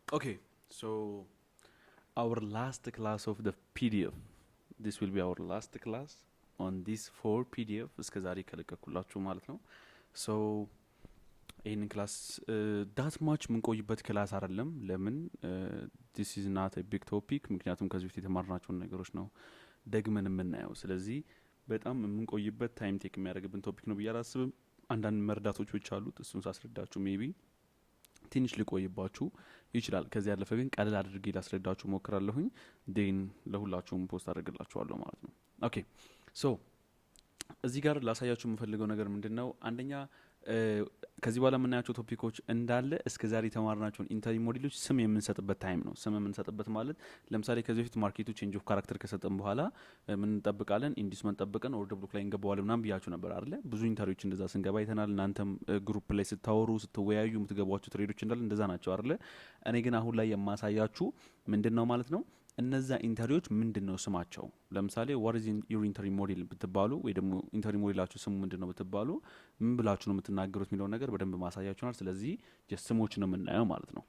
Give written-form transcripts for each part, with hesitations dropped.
Okay, so our last class of the PDF. This will be our last class on these four PDF እስከ ዛሬ ከለቀኩላችሁ ማለት ነው። ሶ ይህንን ክላስ ዳት ማች ምንቆይበት ክላስ አይደለም። ለምን ዲስ ኢዝ ናት ቢግ ቶፒክ፣ ምክንያቱም ከዚህ በፊት የተማርናቸውን ነገሮች ነው ደግመን የምናየው። ስለዚህ በጣም የምንቆይበት ታይም ቴክ የሚያደርግብን ቶፒክ ነው ብዬ አላስብም። አንዳንድ መርዳቶች ብቻ አሉት። እሱን ሳስረዳችሁ ሜቢ ትንሽ ሊቆይባችሁ ይችላል። ከዚህ ያለፈ ግን ቀለል አድርጌ ላስረዳችሁ ሞክራለሁኝ። ዴን ለሁላችሁም ፖስት አድርግላችኋለሁ ማለት ነው። ኦኬ ሶ እዚህ ጋር ላሳያችሁ የምፈልገው ነገር ምንድን ነው? አንደኛ ከዚህ በኋላ የምናያቸው ቶፒኮች እንዳለ እስከ ዛሬ የተማርናቸውን ኢንተሪ ሞዴሎች ስም የምንሰጥበት ታይም ነው። ስም የምንሰጥበት ማለት ለምሳሌ ከዚህ በፊት ማርኬቱ ቼንጅ ኦፍ ካራክተር ከሰጠን በኋላ ምን እንጠብቃለን? ኢንዲስመንት ጠብቀን ኦርደር ብሎክ ላይ እንገባዋለን ምናምን ብያችሁ ነበር አይደለ? ብዙ ኢንተሪዎች እንደዛ ስንገባ አይተናል። እናንተም ግሩፕ ላይ ስታወሩ ስትወያዩ የምትገቧቸው ትሬዶች እንዳለ እንደዛ ናቸው አይደለ? እኔ ግን አሁን ላይ የማሳያችሁ ምንድን ነው ማለት ነው እነዛ ኢንተሪዎች ምንድን ነው ስማቸው? ለምሳሌ ዋት ኢዝ ዩር ኢንተሪ ሞዴል ብትባሉ ወይ ደግሞ ኢንተሪ ሞዴላችሁ ስሙ ምንድን ነው ብትባሉ ምን ብላችሁ ነው የምትናገሩት የሚለውን ነገር በደንብ ማሳያችኋል። ስለዚህ ጀስት ስሞች ነው የምናየው ማለት ነው።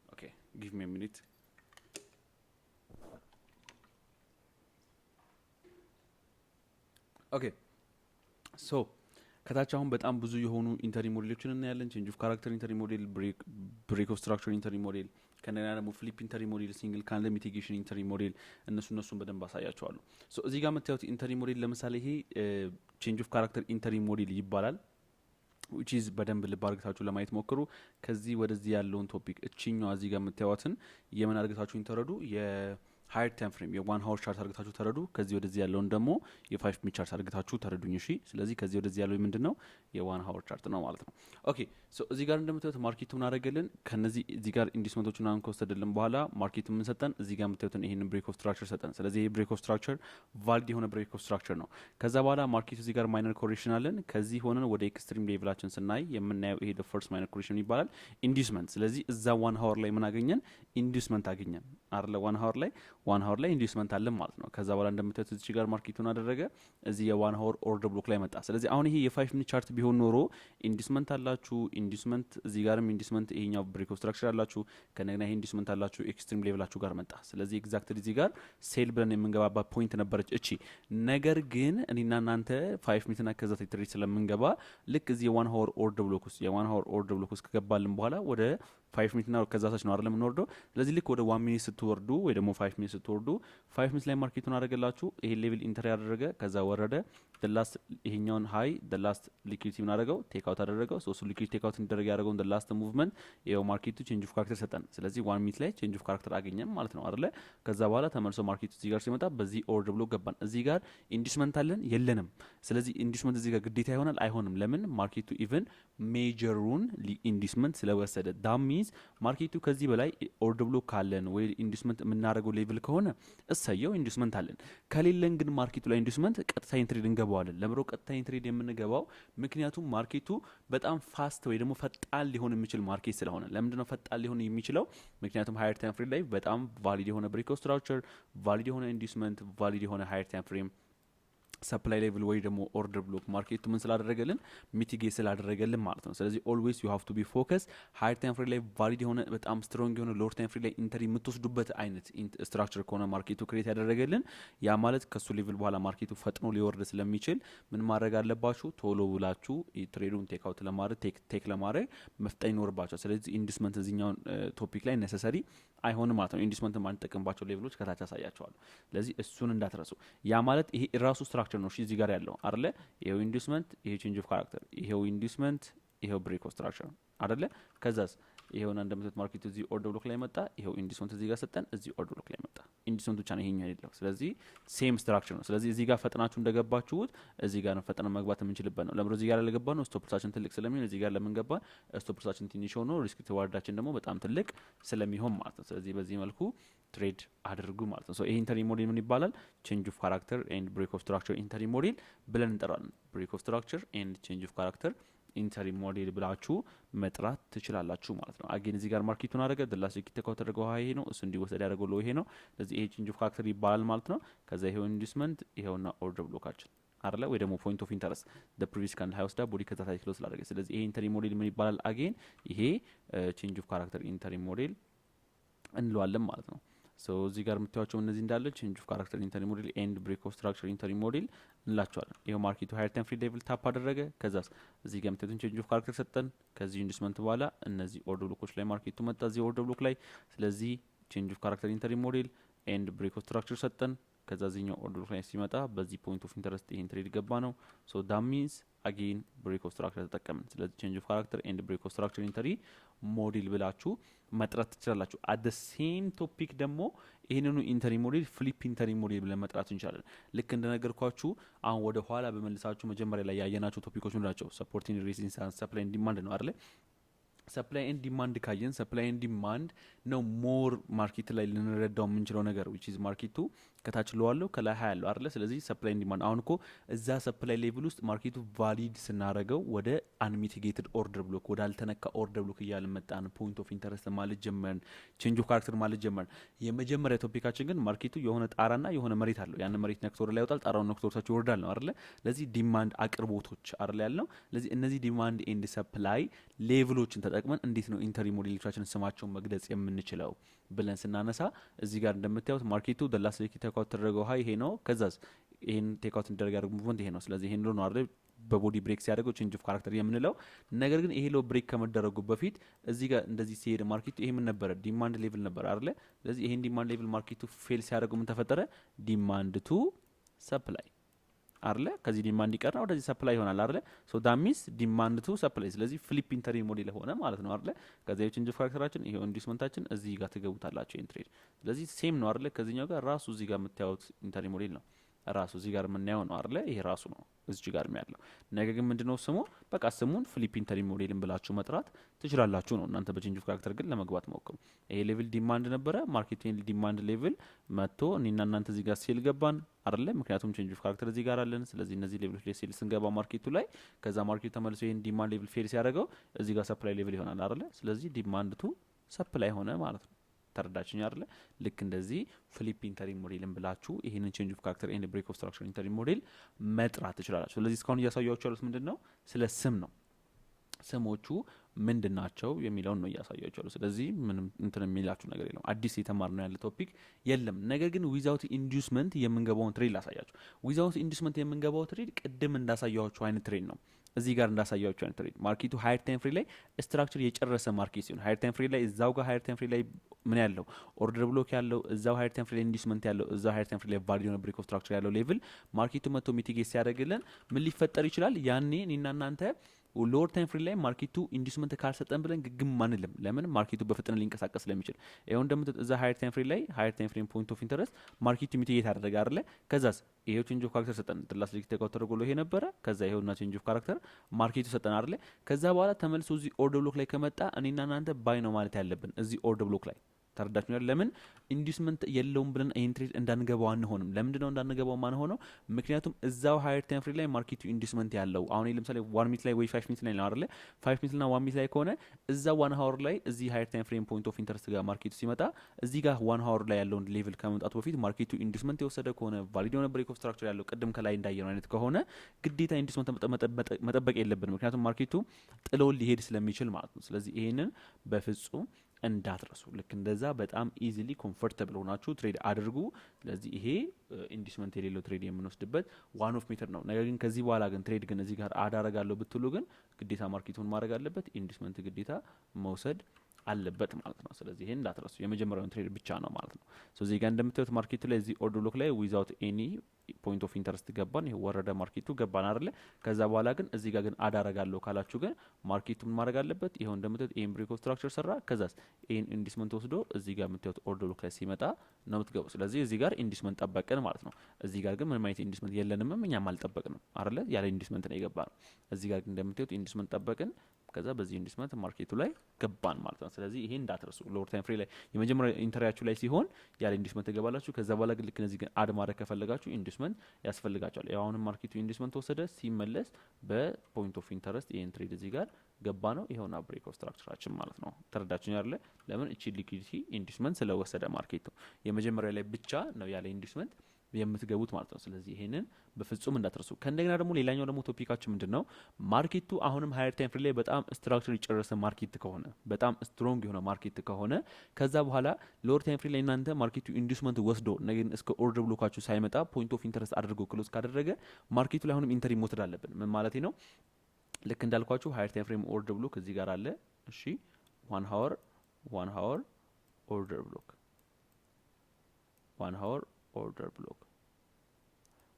ኦኬ ጊቭ ሚ ሚኒት። ኦኬ ሶ ከታች አሁን በጣም ብዙ የሆኑ ኢንተሪ ሞዴሎችን እናያለን። ቼንጅ ኦፍ ካራክተር ኢንተሪ ሞዴል፣ ብሬክ ኦፍ ስትራክቸር ኢንተሪ ሞዴል፣ ከነና ደግሞ ፍሊፕ ኢንተሪ ሞዴል፣ ሲንግል ካንድል ሚቲጌሽን ኢንተሪ ሞዴል፣ እነሱን በደንብ አሳያቸዋለሁ። ሶ እዚህ ጋር የምታዩት ኢንተሪ ሞዴል ለምሳሌ ይሄ ቼንጅ ኦፍ ካራክተር ኢንተሪ ሞዴል ይባላል። ዊች ኢዝ በደንብ ልብ አድርጋችሁ ለማየት ሞክሩ። ከዚህ ወደዚህ ያለውን ቶፒክ እቺኛዋ እዚህ ጋር የምታዩትን የምን አድርጋችሁ ተረዱ ሃየር ታይም ፍሬም የዋን ሀወር ቻርት አድርጋችሁ ተረዱ። ከዚህ ወደዚህ ያለውን ደግሞ የፋይቭ ሚኒት ቻርት አድርጋችሁ ተረዱኝ። እሺ ስለዚህ ከዚህ ወደዚህ ያለው ምንድነው የዋን ሀወር ቻርት ነው ማለት ነው። ኦኬ ሶ እዚህ ጋር እንደምታዩት ማርኬቱ ምን አደረገልን? ከነዚህ እዚህ ጋር ኢንዲስመንቶቹን አሁን ከወሰደልን በኋላ ማርኬቱ ምን ሰጠን? እዚህ ጋር የምታዩትን ይሄንን ብሬክ ኦፍ ስትራክቸር ሰጠን። ስለዚህ ይሄ ብሬክ ኦፍ ስትራክቸር ቫሊድ የሆነ ብሬክ ኦፍ ስትራክቸር ነው። ከዛ በኋላ ማርኬቱ እዚህ ጋር ማይነር ኮሬክሽን አለን። ከዚህ ሆነን ወደ ኤክስትሪም ሌቭላችን ስናይ የምናየው ይሄ ፈርስት ማይነር ኮሬክሽን ይባላል ኢንዲስመንት። ስለዚህ እዛ ዋን ሀወር ላይ ምን አገኘን? ኢንዲስመንት አገኘን አይደለ? ዋን ሀወር ላይ ኢንዲስመንት አለን ማለት ነው። ከዛ በኋላ እንደምታዩት እዚህ ጋር ማርኬቱን አደረገ፣ እዚህ የዋን ሀወር ኦርደር ብሎክ ላይ መጣ። ስለዚህ አሁን ይሄ የፋይቭ ሚኒት ቻርት ቢሆን ኖሮ ኢንዲስመንት አላችሁ፣ ኢንዲስመንት እዚህ ጋርም ኢንዲስመንት ይሄኛው ብሬክ ኦፍ ስትራክቸር አላችሁ፣ ከነገና ይሄ ኢንዲስመንት አላችሁ፣ ኤክስትሪም ሌቭላችሁ ጋር መጣ። ስለዚህ ኤግዛክትሊ እዚህ ጋር ሴል ብለን የምንገባባት ፖይንት ነበረች እቺ። ነገር ግን እኔና እናንተ ፋይቭ ሚኒትና ከዛ ትሬድ ስለምንገባ ልክ እዚህ የዋን ሀወር ኦርደር ብሎክ ውስጥ ከገባልን በኋላ ወደ ፋይቭ ሚኒትና ከዛ ታች ነው አይደለም የምንወርደው። ስለዚህ ልክ ወደ ዋን ሚኒት ስትወርዱ ወይ ደግሞ ፋይቭ ሚኒት ስትወርዱ ፋይቭ ሚኒት ላይ ማርኬቱን አደረገላችሁ። ይሄ ሌቭል ኢንተር ያደረገ ከዛ ወረደ። ደላስት ይሄኛውን ሀይ ደላስት ሊኩዊዲቲ ምን አደረገው? ቴክ አውት አደረገው። ሶ ሊኩዊዲቲ ቴክ አውት እንዲደረግ ያደረገውን ደላስት ሙቭመንት ይኸው ማርኬቱ ቼንጅ ኦፍ ካራክተር ሰጠን። ስለዚህ ዋን ሚኒት ላይ ቼንጅ ኦፍ ካራክተር አገኘም ማለት ነው አይደለ? ከዛ በኋላ ተመልሶ ማርኬቱ እዚህ ጋር ሲመጣ በዚህ ኦርደር ብሎ ገባን። እዚህ ጋር ኢንዲስመንት አለን የለንም? ስለዚህ ኢንዲስመንት እዚህ ጋር ግዴታ ይሆናል አይሆንም? ለምን ማርኬቱ ኢቨን ሜጀሩን ኢንዲስመንት ስለወሰደ ዳት ሚንስ ማርኬቱ ከዚህ በላይ ኦርደር ብሎ ካለን ወይ ኢንዲስመንት የምናደርገው ሌቭል ከሆነ እሰየው ኢንዲስመንት አለን። ከሌለን ግን ማርኬቱ ላይ ኢንዲስመንት ቀጥታ ኢንትሬድ እንገባዋለን። ለምሮ ቀጥታ ኢንትሬድ የምንገባው ምክንያቱም ማርኬቱ በጣም ፋስት ወይ ደግሞ ፈጣን ሊሆን የሚችል ማርኬት ስለሆነ። ለምንድነው ፈጣን ሊሆን የሚችለው? ምክንያቱም ሃየር ታይም ፍሬም ላይ በጣም ቫሊድ የሆነ ብሬክ ኦፍ ስትራክቸር፣ ቫሊድ የሆነ ኢንዲስመንት፣ ቫሊድ የሆነ ሃየር ታይም ፍሬም ሰፕላይ ሌቭል ወይ ደግሞ ኦርደር ብሎክ ማርኬቱ ምን ስላደረገልን ሚቲጌት ስላደረገልን ማለት ነው። ስለዚህ ኦልዌይስ ዩ ሃቭ ቱ ቢ ፎከስ ሃየር ታይም ፍሬም ላይ ቫሊድ የሆነ በጣም ስትሮንግ የሆነ ሎወር ታይም ፍሬም ላይ ኢንተሪ የምትወስዱበት አይነት ስትራክቸር ከሆነ ማርኬቱ ክሬት ያደረገልን ያ ማለት ከሱ ሌቭል በኋላ ማርኬቱ ፈጥኖ ሊወርድ ስለሚችል ምን ማድረግ አለባችሁ? ቶሎ ብላችሁ ትሬዱን ቴክ አውት ለማድረግ ቴክ ለማድረግ መፍጠን ይኖርባቸው። ስለዚህ ኢንዲስመንት እዚኛውን ቶፒክ ላይ ነሰሰሪ አይሆንም ማለት ነው። ኢንዲስመንት ማንጠቀምባቸው ሌቭሎች ከታች አሳያቸዋለሁ። ስለዚህ እሱን እንዳትረሱ። ያ ማለት ይሄ ራሱ ስትራክቸር ነው። እሺ እዚህ ጋር ያለው አይደለ? ይሄው ኢንዲስመንት፣ ይሄ ቼንጅ ኦፍ ካራክተር፣ ይሄው ኢንዲስመንት፣ ይሄው ብሬክ ኦፍ ስትራክቸር አይደለ? ከዛስ ይሄውና እንደምትት ማርኬቱ እዚህ ኦርደር ብሎክ ላይ መጣ። ይሄው ኢንዲስመንት እዚህ ጋር ሰጠን፣ እዚህ ኦርደር ብሎክ ላይ መጣ። ኢንዲስመንት ብቻ ነው ይሄኛው የሌለው። ስለዚህ ሴም ስትራክቸር ነው። ስለዚህ እዚህ ጋር ፈጥናችሁ እንደገባችሁት እዚህ ጋር ነው ፈጥነን መግባት የምንችልበት ነው። ለምሮ እዚህ ጋር ያለገባ ነው ስቶፕ ፕራይሳችን ትልቅ ስለሚሆን እዚህ ጋር ለምን ገባ? ስቶፕ ፕራይሳችን ትንሽ ሆኖ ሪስክ ሪዋርዳችን ደግሞ በጣም ትልቅ ስለሚሆን ማለት ነው። ስለዚህ በዚህ መልኩ ትሬድ አድርጉ ማለት ነው። ሶ ይሄ ኢንተሪ ሞዴል ምን ይባላል? ቼንጅ ኦፍ ካራክተር ኤንድ ብሬክ ኦፍ ስትራክቸር ኢንተሪ ሞዴል ብለን እንጠራለን። ብሬክ ኦፍ ስትራክቸር ኤንድ ቼንጅ ኦፍ ካራክተር ኢንተሪ ሞዴል ብላችሁ መጥራት ትችላላችሁ ማለት ነው። አጌን እዚህ ጋር ማርኬቱን አደረገ ደላስ ኪተካው ተደረገው ይሄ ነው እሱ እንዲወሰድ ያደረገው ሎ ይሄ ነው። ስለዚህ ይሄ ቼንጅ ኦፍ ካራክተር ይባላል ማለት ነው። ከዛ ይሄው ኢንዲስመንት ይሄውና ኦርደር ብሎካችን አይደለ ወይ ደግሞ ፖይንት ኦፍ ኢንተረስት the previous candle high ወስዳ ቦዲ ከታታይ ክሎዝ ስላደረገ ስለዚህ ይሄ ኢንተሪ ሞዴል ምን ይባላል? አጌን ይሄ ቼንጅ ኦፍ ካራክተር ኢንተሪ ሞዴል እንለዋለን ማለት ነው። ሶ እዚህ ጋር የምታዩቸው እነዚህ እንዳለ ቼንጅ ኦፍ ካራክተር ኢንተሪ ሞዴል ኤንድ ብሬክ ኦፍ ስትራክቸር ኢንተሪ ሞዴል እንላቸዋለን። ይሄው ማርኬቱ ሃየር ታይም ፍሪ ሌቭል ታፕ አደረገ። ከዛስ እዚህ ጋር የምታዩትን ቼንጅ ኦፍ ካራክተር ሰጠን። ከዚህ ኢንዱስመንት በኋላ እነዚህ ኦርደር ብሎኮች ላይ ማርኬቱ መጣ እዚህ ኦርደር ብሎክ ላይ። ስለዚህ ቼንጅ ኦፍ ካራክተር ኢንተሪ ሞዴል ኤንድ ብሬክ ኦፍ ስትራክቸር ሰጠን። ከዛ ዚህኛው ኦርደር ብሎክ ላይ ሲመጣ በዚህ ፖይንት ኦፍ ኢንተረስት ይሄን ትሬድ ገባ ነው። ሶ ዳት ሚንስ አጌን ብሬክ ኦፍ ስትራክቸር ተጠቀምን። ስለዚህ ቼንጅ ኦፍ ካራክተር ኤንድ ብሬክ ኦፍ ስትራክቸር ኢንተሪ ሞዴል ብላችሁ መጥራት ትችላላችሁ። አት ዘ ሴም ቶፒክ ደግሞ ይህንኑ ኢንተሪ ሞዴል ፍሊፕ ኢንተሪ ሞዴል ብለን መጥራት እንችላለን። ልክ እንደነገርኳችሁ አሁን ወደ ኋላ በመልሳችሁ መጀመሪያ ላይ ያየናቸው ቶፒኮች ምንድን ናቸው? ሰፖርቲንግ ሬዚስታንስ፣ ሰፕላይ ኤንድ ዲማንድ ነው አይደለ? ሰፕላይ ኤንድ ዲማንድ ካየን ሰፕላይ ኤንድ ዲማንድ ነው ሞር ማርኬት ላይ ልንረዳው የምንችለው ነገር which is ማርኬቱ ከታች ለዋለው ከላይ ሀ ያለው አይደለ? ስለዚህ ሰፕላይ ኤንድ ዲማንድ አሁን እኮ እዛ ሰፕላይ ሌቭል ውስጥ ማርኬቱ ቫሊድ ስናረገው ወደ አንሚቲጌትድ ኦርደር ብሎክ ወደ አልተነካ ኦርደር ብሎክ እያልን መጣን። ፖይንት ኦፍ ኢንተረስት ማለት ጀመርን። ቼንጅ ኦፍ ካራክተር ማለት ጀመርን። የመጀመሪያ ቶፒካችን ግን ማርኬቱ የሆነ ጣራና የሆነ መሬት አለው። ያን መሬት ነክቶ ወደ ላይ ይወጣል፣ ጣራውን ነክቶ ወደ ታች ይወርዳል ነው አይደለ? ስለዚህ ዲማንድ አቅርቦቶች አይደለ ያልነው። ስለዚህ እነዚህ ዲማንድ ኤንድ ሰፕላይ ሌቭሎችን ተጠቅመን እንዴት ነው ኢንተሪ ሞዴሎቻችን ስማቸውን መግለጽ የምንችለው ብለን ስናነሳ እዚህ ጋር እንደምታዩት ማርኬቱ ደላስ ሌክ ቴክአውት ተደረገው ሀይ ይሄ ነው። ከዛስ ይሄን ቴክአውት እንደረጋ ያደርጉ ሙቭመንት ይሄ ነው። ስለዚህ ይሄን ነው አይደል በቦዲ ብሬክ ሲያደርገው ቼንጅ ኦፍ ካራክተር የምንለው ነገር። ግን ይሄ ሎ ብሬክ ከመደረጉ በፊት እዚህ ጋር እንደዚህ ሲሄድ ማርኬቱ ይሄ ምን ነበረ? ዲማንድ ሌቭል ነበር አይደለ? ስለዚህ ይሄን ዲማንድ ሌቭል ማርኬቱ ፌል ሲያደርገው ምን ተፈጠረ? ዲማንድ ቱ ሰፕላይ አይደለ? ከዚህ ዲማንድ ይቀርና ወደዚህ ሰፕላይ ይሆናል አይደለ? ሶ ዳት ሚንስ ዲማንድ ቱ ሰፕላይ። ስለዚህ ፍሊፕ ኢንተሪ ሞዴል ሆነ ማለት ነው አይደለ? ከዚህ ቼንጅ ኦፍ ካራክተራችን ይሄው ኢንዱስመንታችን እዚህ ጋር ትገቡታላችሁ ኢን ትሬድ። ስለዚህ ሴም ነው አይደለ? ከዚህኛው ጋር ራሱ እዚህ ጋር የምታዩት ኢንተሪ ሞዴል ነው ራሱ እዚህ ጋር የምናየው ነው አይደለ? ይሄ ራሱ ነው እዚህ ጋር ያለው ነገር። ግን ምንድነው ስሙ? በቃ ስሙን ፍሊፕ ኢንተሪ ሞዴልን ብላችሁ መጥራት ትችላላችሁ ነው። እናንተ በቼንጅ ኦፍ ካራክተር ግን ለመግባት ሞክሩ። ይሄ ሌቭል ዲማንድ ነበረ። ማርኬት ዲማንድ ሌቭል መጥቶ እኔና እናንተ እዚህ ጋር ሴል ገባን አይደለ? ምክንያቱም ቼንጅ ኦፍ ካራክተር እዚህ ጋር አለን። ስለዚህ እነዚህ ሌቭሎች ላይ ሴል ስንገባ ማርኬቱ ላይ ከዛ ማርኬቱ ተመልሶ ይሄን ዲማንድ ሌቭል ፌል ሲያደርገው እዚህ ጋር ሰፕላይ ሌቭል ይሆናል አይደለ? ስለዚህ ዲማንድ ቱ ሰፕላይ ሆነ ማለት ነው። ተረዳችኝ አይደለ? ልክ እንደዚህ ፍሊፕ ኢንተሪ ሞዴልን ብላችሁ ይሄንን ቼንጅ ኦፍ ካራክተር ኤንድ ብሬክ ኦፍ ስትራክቸር ኢንተሪ ሞዴል መጥራት ትችላላችሁ። ስለዚህ እስካሁን እያሳያችሁ ያሉት ምንድነው? ስለ ስም ነው። ስሞቹ ምንድናቸው የሚለውን ነው እያሳያችሁ ያለው። ስለዚህ ምንም እንትን የሚላችሁ ነገር የለም። አዲስ የተማርነው ያለ ቶፒክ የለም። ነገር ግን ዊዛውት ኢንዱስመንት የምንገባውን ትሬድ ላሳያችሁ። ዊዛውት ኢንዱስመንት የምንገባው ትሬድ ቅድም እንዳሳያችሁ አይነት ትሬድ ነው። እዚህ ጋር እንዳሳያችሁ አይነት ትሬድ ማርኬቱ ሃየር ታይም ፍሪ ላይ ስትራክቸር የጨረሰ ማርኬት ሲሆን ሃየር ታይም ፍሪ ላይ እዛው ጋር ሃየር ታይም ፍሪ ላይ ምን ያለው ኦርደር ብሎክ ያለው እዛው ሃየር ታይም ፍሪ ላይ ኢንዱስመንት ያለው እዛው ሃየር ታይም ፍሪ ላይ ቫሊድ የሆነ ብሬክ ኦፍ ስትራክቸር ያለው ሌቭል ማርኬቱ መጥቶ ሚቲጌት ሲያደርግልን ምን ሊፈጠር ይችላል? ያኔ እኔና እናንተ ሎወር ታይም ፍሪ ላይ ማርኬቱ ኢንዱስመንት ካልሰጠን ብለን ግግም አንልም። ለምን? ማርኬቱ በፍጥነት ሊንቀሳቀስ ስለሚችል። ይሄው እንደምትት እዛ ሃየር ታይም ፍሪ ላይ ሃየር ታይም ፍሬም ፖይንት ኦፍ ኢንተረስት ማርኬቱ ሚቲጌት አደረገ አይደለ? ከዛስ ይሄው ቼንጅ ኦፍ ካራክተር ሰጠን። ትላስ ሊክ ተቆጥ ተደርጎ ይሄ ነበረ። ከዛ ይሄውና ቼንጅ ኦፍ ካራክተር ማርኬቱ ሰጠን አይደለ? ከዛ በኋላ ተመልሶ እዚህ ኦርደር ብሎክ ላይ ከመጣ እኔና እናንተ ባይ ነው ማለት ያለብን እዚህ ኦርደር ብሎክ ላይ። ተረዳችኛል? ለምን ኢንዱስመንት የለውም ብለን ይሄን ትሬድ እንዳንገባው አንሆንም። ለምንድን ነው እንዳንገባው ማን ሆነው? ምክንያቱም እዛው ሃየር ታይም ፍሪ ላይ ማርኬቱ ኢንዱስመንት ያለው አሁን ለምሳሌ 1 ሚኒት ላይ ወይ 5 ሚኒት ላይ ነው አይደለ? 5 ሚኒት እና 1 ሚኒት ላይ ከሆነ እዛው 1 ሃወር ላይ እዚህ ሃየር ታይም ፍሬም ፖይንት ኦፍ ኢንተረስት ጋር ማርኬቱ ሲመጣ እዚህ ጋር 1 ሃወር ላይ ያለውን ሌቭል ከመምጣቱ በፊት ማርኬቱ ኢንዱስመንት የወሰደ ከሆነ ቫሊድ የሆነ ብሬክ ኦፍ ስትራክቸር ያለው ቅድም ከላይ እንዳየነው አይነት ከሆነ ግዴታ ኢንዱስመንት መጠበቅ የለብን። ምክንያቱም ማርኬቱ ጥሎ ሊሄድ ስለሚችል ማለት ነው። ስለዚህ ይሄንን በፍጹም እንዳትረሱ። ልክ እንደዛ በጣም ኢዚሊ ኮምፎርታብል ሆናችሁ ትሬድ አድርጉ። ስለዚህ ይሄ ኢንዱስመንት የሌለው ትሬድ የምንወስድበት ዋን ኦፍ ሜተድ ነው። ነገር ግን ከዚህ በኋላ ግን ትሬድ ግን እዚህ ጋር አዳረጋለሁ ብትሉ ግን ግዴታ ማርኬቱን ማድረግ አለበት፣ ኢንዱስመንት ግዴታ መውሰድ አለበት ማለት ነው። ስለዚህ ይሄን እንዳትረሱ። የመጀመሪያውን ትሬድ ብቻ ነው ማለት ነው። ስለዚህ ጋር እንደምታዩት ማርኬቱ ላይ እዚህ ኦርደር ብሎክ ላይ ዊዛውት ኤኒ ፖይንት ኦፍ ኢንተረስት ገባን። ይሄ ወረደ ማርኬቱ ገባን አይደለ? ከዛ በኋላ ግን እዚህ ጋር ግን አዳረጋለሁ ካላችሁ ግን ማርኬቱ ምን ማድረግ አለበት? ይሄው እንደምታዩት ኤም ብሬክ ኦፍ ስትራክቸር ሰራ። ከዛስ ኤን ኢንዱስመንት ወስዶ እዚህ ጋር የምታዩት ኦርደር ብሎክ ላይ ሲመጣ ነው የምትገቡ። ስለዚህ እዚህ ጋር ኢንዱስመንት ጠበቅን ማለት ነው። እዚህ ጋር ግን ምንም አይነት ኢንዱስመንት የለንም፣ እኛም አልጠበቅንም አይደለ? ያለ ኢንዱስመንት ነው የገባ ነው። እዚህ ጋር ግን እንደምታዩት ኢንዱስመንት ጠበቅን። ከዛ በዚህ ኢንዱስመንት ማርኬቱ ላይ ገባን ማለት ነው። ስለዚህ ይሄን እንዳትረሱ። ሎወር ታይም ፍሪ ላይ የመጀመሪያ ኢንተሪያችሁ ላይ ሲሆን ያለ ኢንዱስመንት ትገባላችሁ። ከዛ በኋላ ግን ልክ እነዚህ ግን አድ ማድረግ ከፈለጋችሁ ኢንዱስመንት ያስፈልጋቸዋል። ያው አሁንም ማርኬቱ ኢንዱስመንት ወሰደ፣ ሲመለስ በፖይንት ኦፍ ኢንተረስት ይሄን ትሬድ እዚህ ጋር ገባ ነው። ይሄውና ብሬክ ኦፍ ስትራክቸራችን ማለት ነው። ተረዳችሁኝ አይደለ? ለምን? እቺ ሊኩዊዲቲ ኢንዱስመንት ስለወሰደ ማርኬቱ የመጀመሪያ ላይ ብቻ ነው ያለ ኢንዱስመንት የምትገቡት ማለት ነው። ስለዚህ ይሄንን በፍጹም እንዳትረሱ። ከእንደገና ደግሞ ሌላኛው ደግሞ ቶፒካችን ምንድነው ማርኬቱ አሁንም ሃየር ታይም ፍሬም ላይ በጣም ስትራክቸር የጨረሰ ማርኬት ከሆነ በጣም ስትሮንግ የሆነ ማርኬት ከሆነ ከዛ በኋላ ሎወር ታይም ፍሬም ላይ እናንተ ማርኬቱ ኢንዱስመንት ወስዶ ነገር እስከ ኦርደር ብሎካችሁ ሳይመጣ ፖይንት ኦፍ ኢንተረስት አድርጎ ክሎዝ ካደረገ ማርኬቱ ላይ አሁንም ኢንተሪ መውሰድ አለብን። ምን ማለት ነው? ልክ እንዳልኳችሁ ሃየር ታይም ፍሬም ኦርደር ብሎክ እዚህ ጋር አለ። እሺ 1 ሃወር ኦርደር ብሎክ 1 ሃወር ኦርደር ብሎክ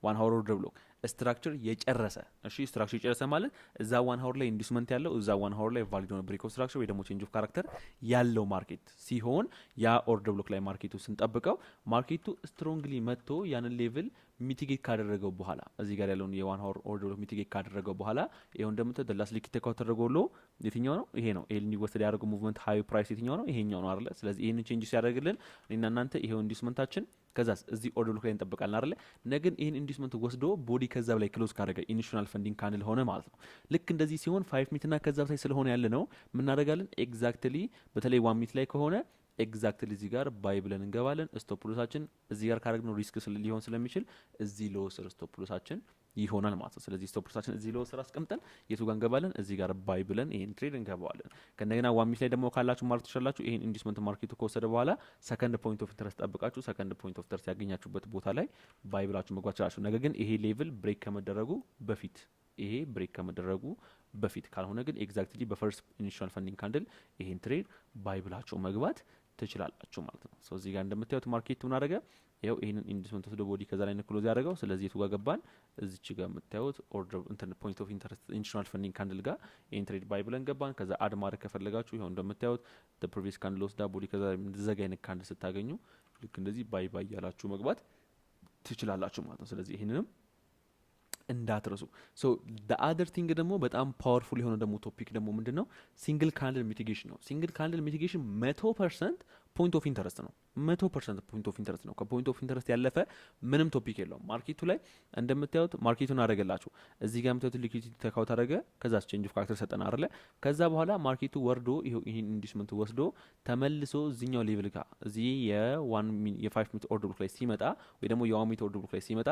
1 ሃወር ኦርደር ብሎክ ስትራክቸር የጨረሰ እሺ ስትራክቸር የጨረሰ ማለት እዛ 1 ሃወር ላይ ኢንዱስመንት ያለው እዛ 1 ሃወር ላይ ቫሊድ ሆነ ብሬክ ኦፍ ስትራክቸር ወይ ደግሞ ቼንጅ ኦፍ ካራክተር ያለው ማርኬት ሲሆን ያ ኦርደር ብሎክ ላይ ማርኬቱ ስንጠብቀው ማርኬቱ ስትሮንግሊ መጥቶ ያንን ሌቭል ሚቲጌት ካደረገው በኋላ እዚህ ጋር ያለውን የ1 ሃወር ኦርደር ብሎክ ሚቲጌት ካደረገው በኋላ ይሄው እንደምታዩት ላስት ሊክ ተካው ተደረገውሎ የትኛው ነው? ይሄ ነው። ኤል እንዲወሰድ ያደረገው ሙቭመንት ሃይ ፕራይስ የትኛው ነው? ይሄኛው ነው አይደለ? ስለዚህ ይሄንን ቼንጅ ሲያደርግልን እኔና እናንተ ይሄው ኢንዱስመንታችን ከዛስ እዚህ ኦርደር ብሎክ ላይ እንጠብቃለን አይደለ? ነገን ይሄን ኢንዱስመንት ወስዶ ቦዲ ከዛ በላይ ክሎዝ ካደረገ ኢኒሺያል ፈንዲንግ ካንድል ሆነ ማለት ነው። ልክ እንደዚህ ሲሆን 5 ሚኒት እና ከዛ በላይ ስለሆነ ያለ ነው ምን እናደርጋለን? ኤግዛክትሊ በተለይ 1 ሚኒት ላይ ከሆነ ኤግዛክትሊ እዚህ ጋር ባይ ብለን እንገባለን። ስቶፕ ሎሳችን እዚህ ጋር ካደረግነው ሪስክ ሊሆን ስለሚችል እዚህ ሎ ስር ስቶፕ ሎሳችን ይሆናል ማለት ነው። ስለዚህ ስቶፕ ሎሳችን እዚህ ሎ ስር አስቀምጠን የቱ ጋር እንገባለን? እዚህ ጋር ባይ ብለን ይሄን ትሬድ እንገባዋለን። ከእንደገና 1 ሚኒት ላይ ደግሞ ካላችሁ ማለት ትችላላችሁ። ይሄን ኢንዱስመንት ማርኬቱ ከወሰደ በኋላ ሰከንድ ፖይንት ኦፍ ኢንተረስት ጠብቃችሁ ሰከንድ ፖይንት ኦፍ ኢንተረስት ያገኛችሁበት ቦታ ላይ ባይ ብላችሁ መግባት ትችላላችሁ። ነገር ግን ይሄ ሌቭል ብሬክ ከመደረጉ በፊት ካልሆነ ግን ኤግዛክትሊ በፈርስት ኢኒሺያል ፈንዲንግ ካንድል ይሄን ትሬድ ባይ ብላችሁ መግባት ትችላላችሁ ማለት ነው። ሶ እዚህ ጋር እንደምታዩት ማርኬቱ ምን አደረገ? ያው ይሄንን ኢንዱስመንት ወስዶ ቦዲ ከዛ ላይ ክሎዝ ያደረገው። ስለዚህ የቱ ጋር ገባን? እዚች ጋር የምታዩት ኦርደር እንትን ፖይንት ኦፍ ኢንተረስት ኢኒሺያል ፈንዲንግ ካንድል ጋር ይሄን ትሬድ ባይ ብለን ገባን። ከዛ አድ ማድረግ ከፈለጋችሁ ይሄው እንደምታዩት the previous candle ወስዳ ቦዲ ከዛ እንደዘጋ አይነት ካንድል ስታገኙ ልክ እንደዚህ ባይ ያላችሁ መግባት ትችላላችሁ ማለት ነው። ስለዚህ ይሄንንም እንዳትረሱ። ሶ the other thing ደግሞ በጣም ፓወርፉል የሆነ ደግሞ ቶፒክ ደግሞ ምንድነው? ሲንግል ካንድል ሚቲጌሽን ነው። ሲንግል ካንድል ሚቲጌሽን 100% ፖይንት ኦፍ ኢንተረስት ነው። 100% ፖይንት ኦፍ ኢንተረስት ነው። ከፖይንት ኦፍ ኢንተረስት ያለፈ ምንም ቶፒክ የለውም። ማርኬቱ ላይ እንደምታዩት ማርኬቱን አደረገላችሁ። እዚህ ጋር የምታዩት ሊኩዊዲቲ ተካውት አደረገ። ከዛ ቼንጅ ኦፍ ካራክተር ሰጠን አይደለ? ከዛ በኋላ ማርኬቱ ወርዶ ይሄን ኢንዱስመንት ወስዶ ተመልሶ እዚህኛው ሌቭል ጋር እዚህ የ5 ሚኒት ኦርደር ብሎክ ላይ ሲመጣ ወይ ደግሞ የ1 ሚኒት ኦርደር ብሎክ ላይ ሲመጣ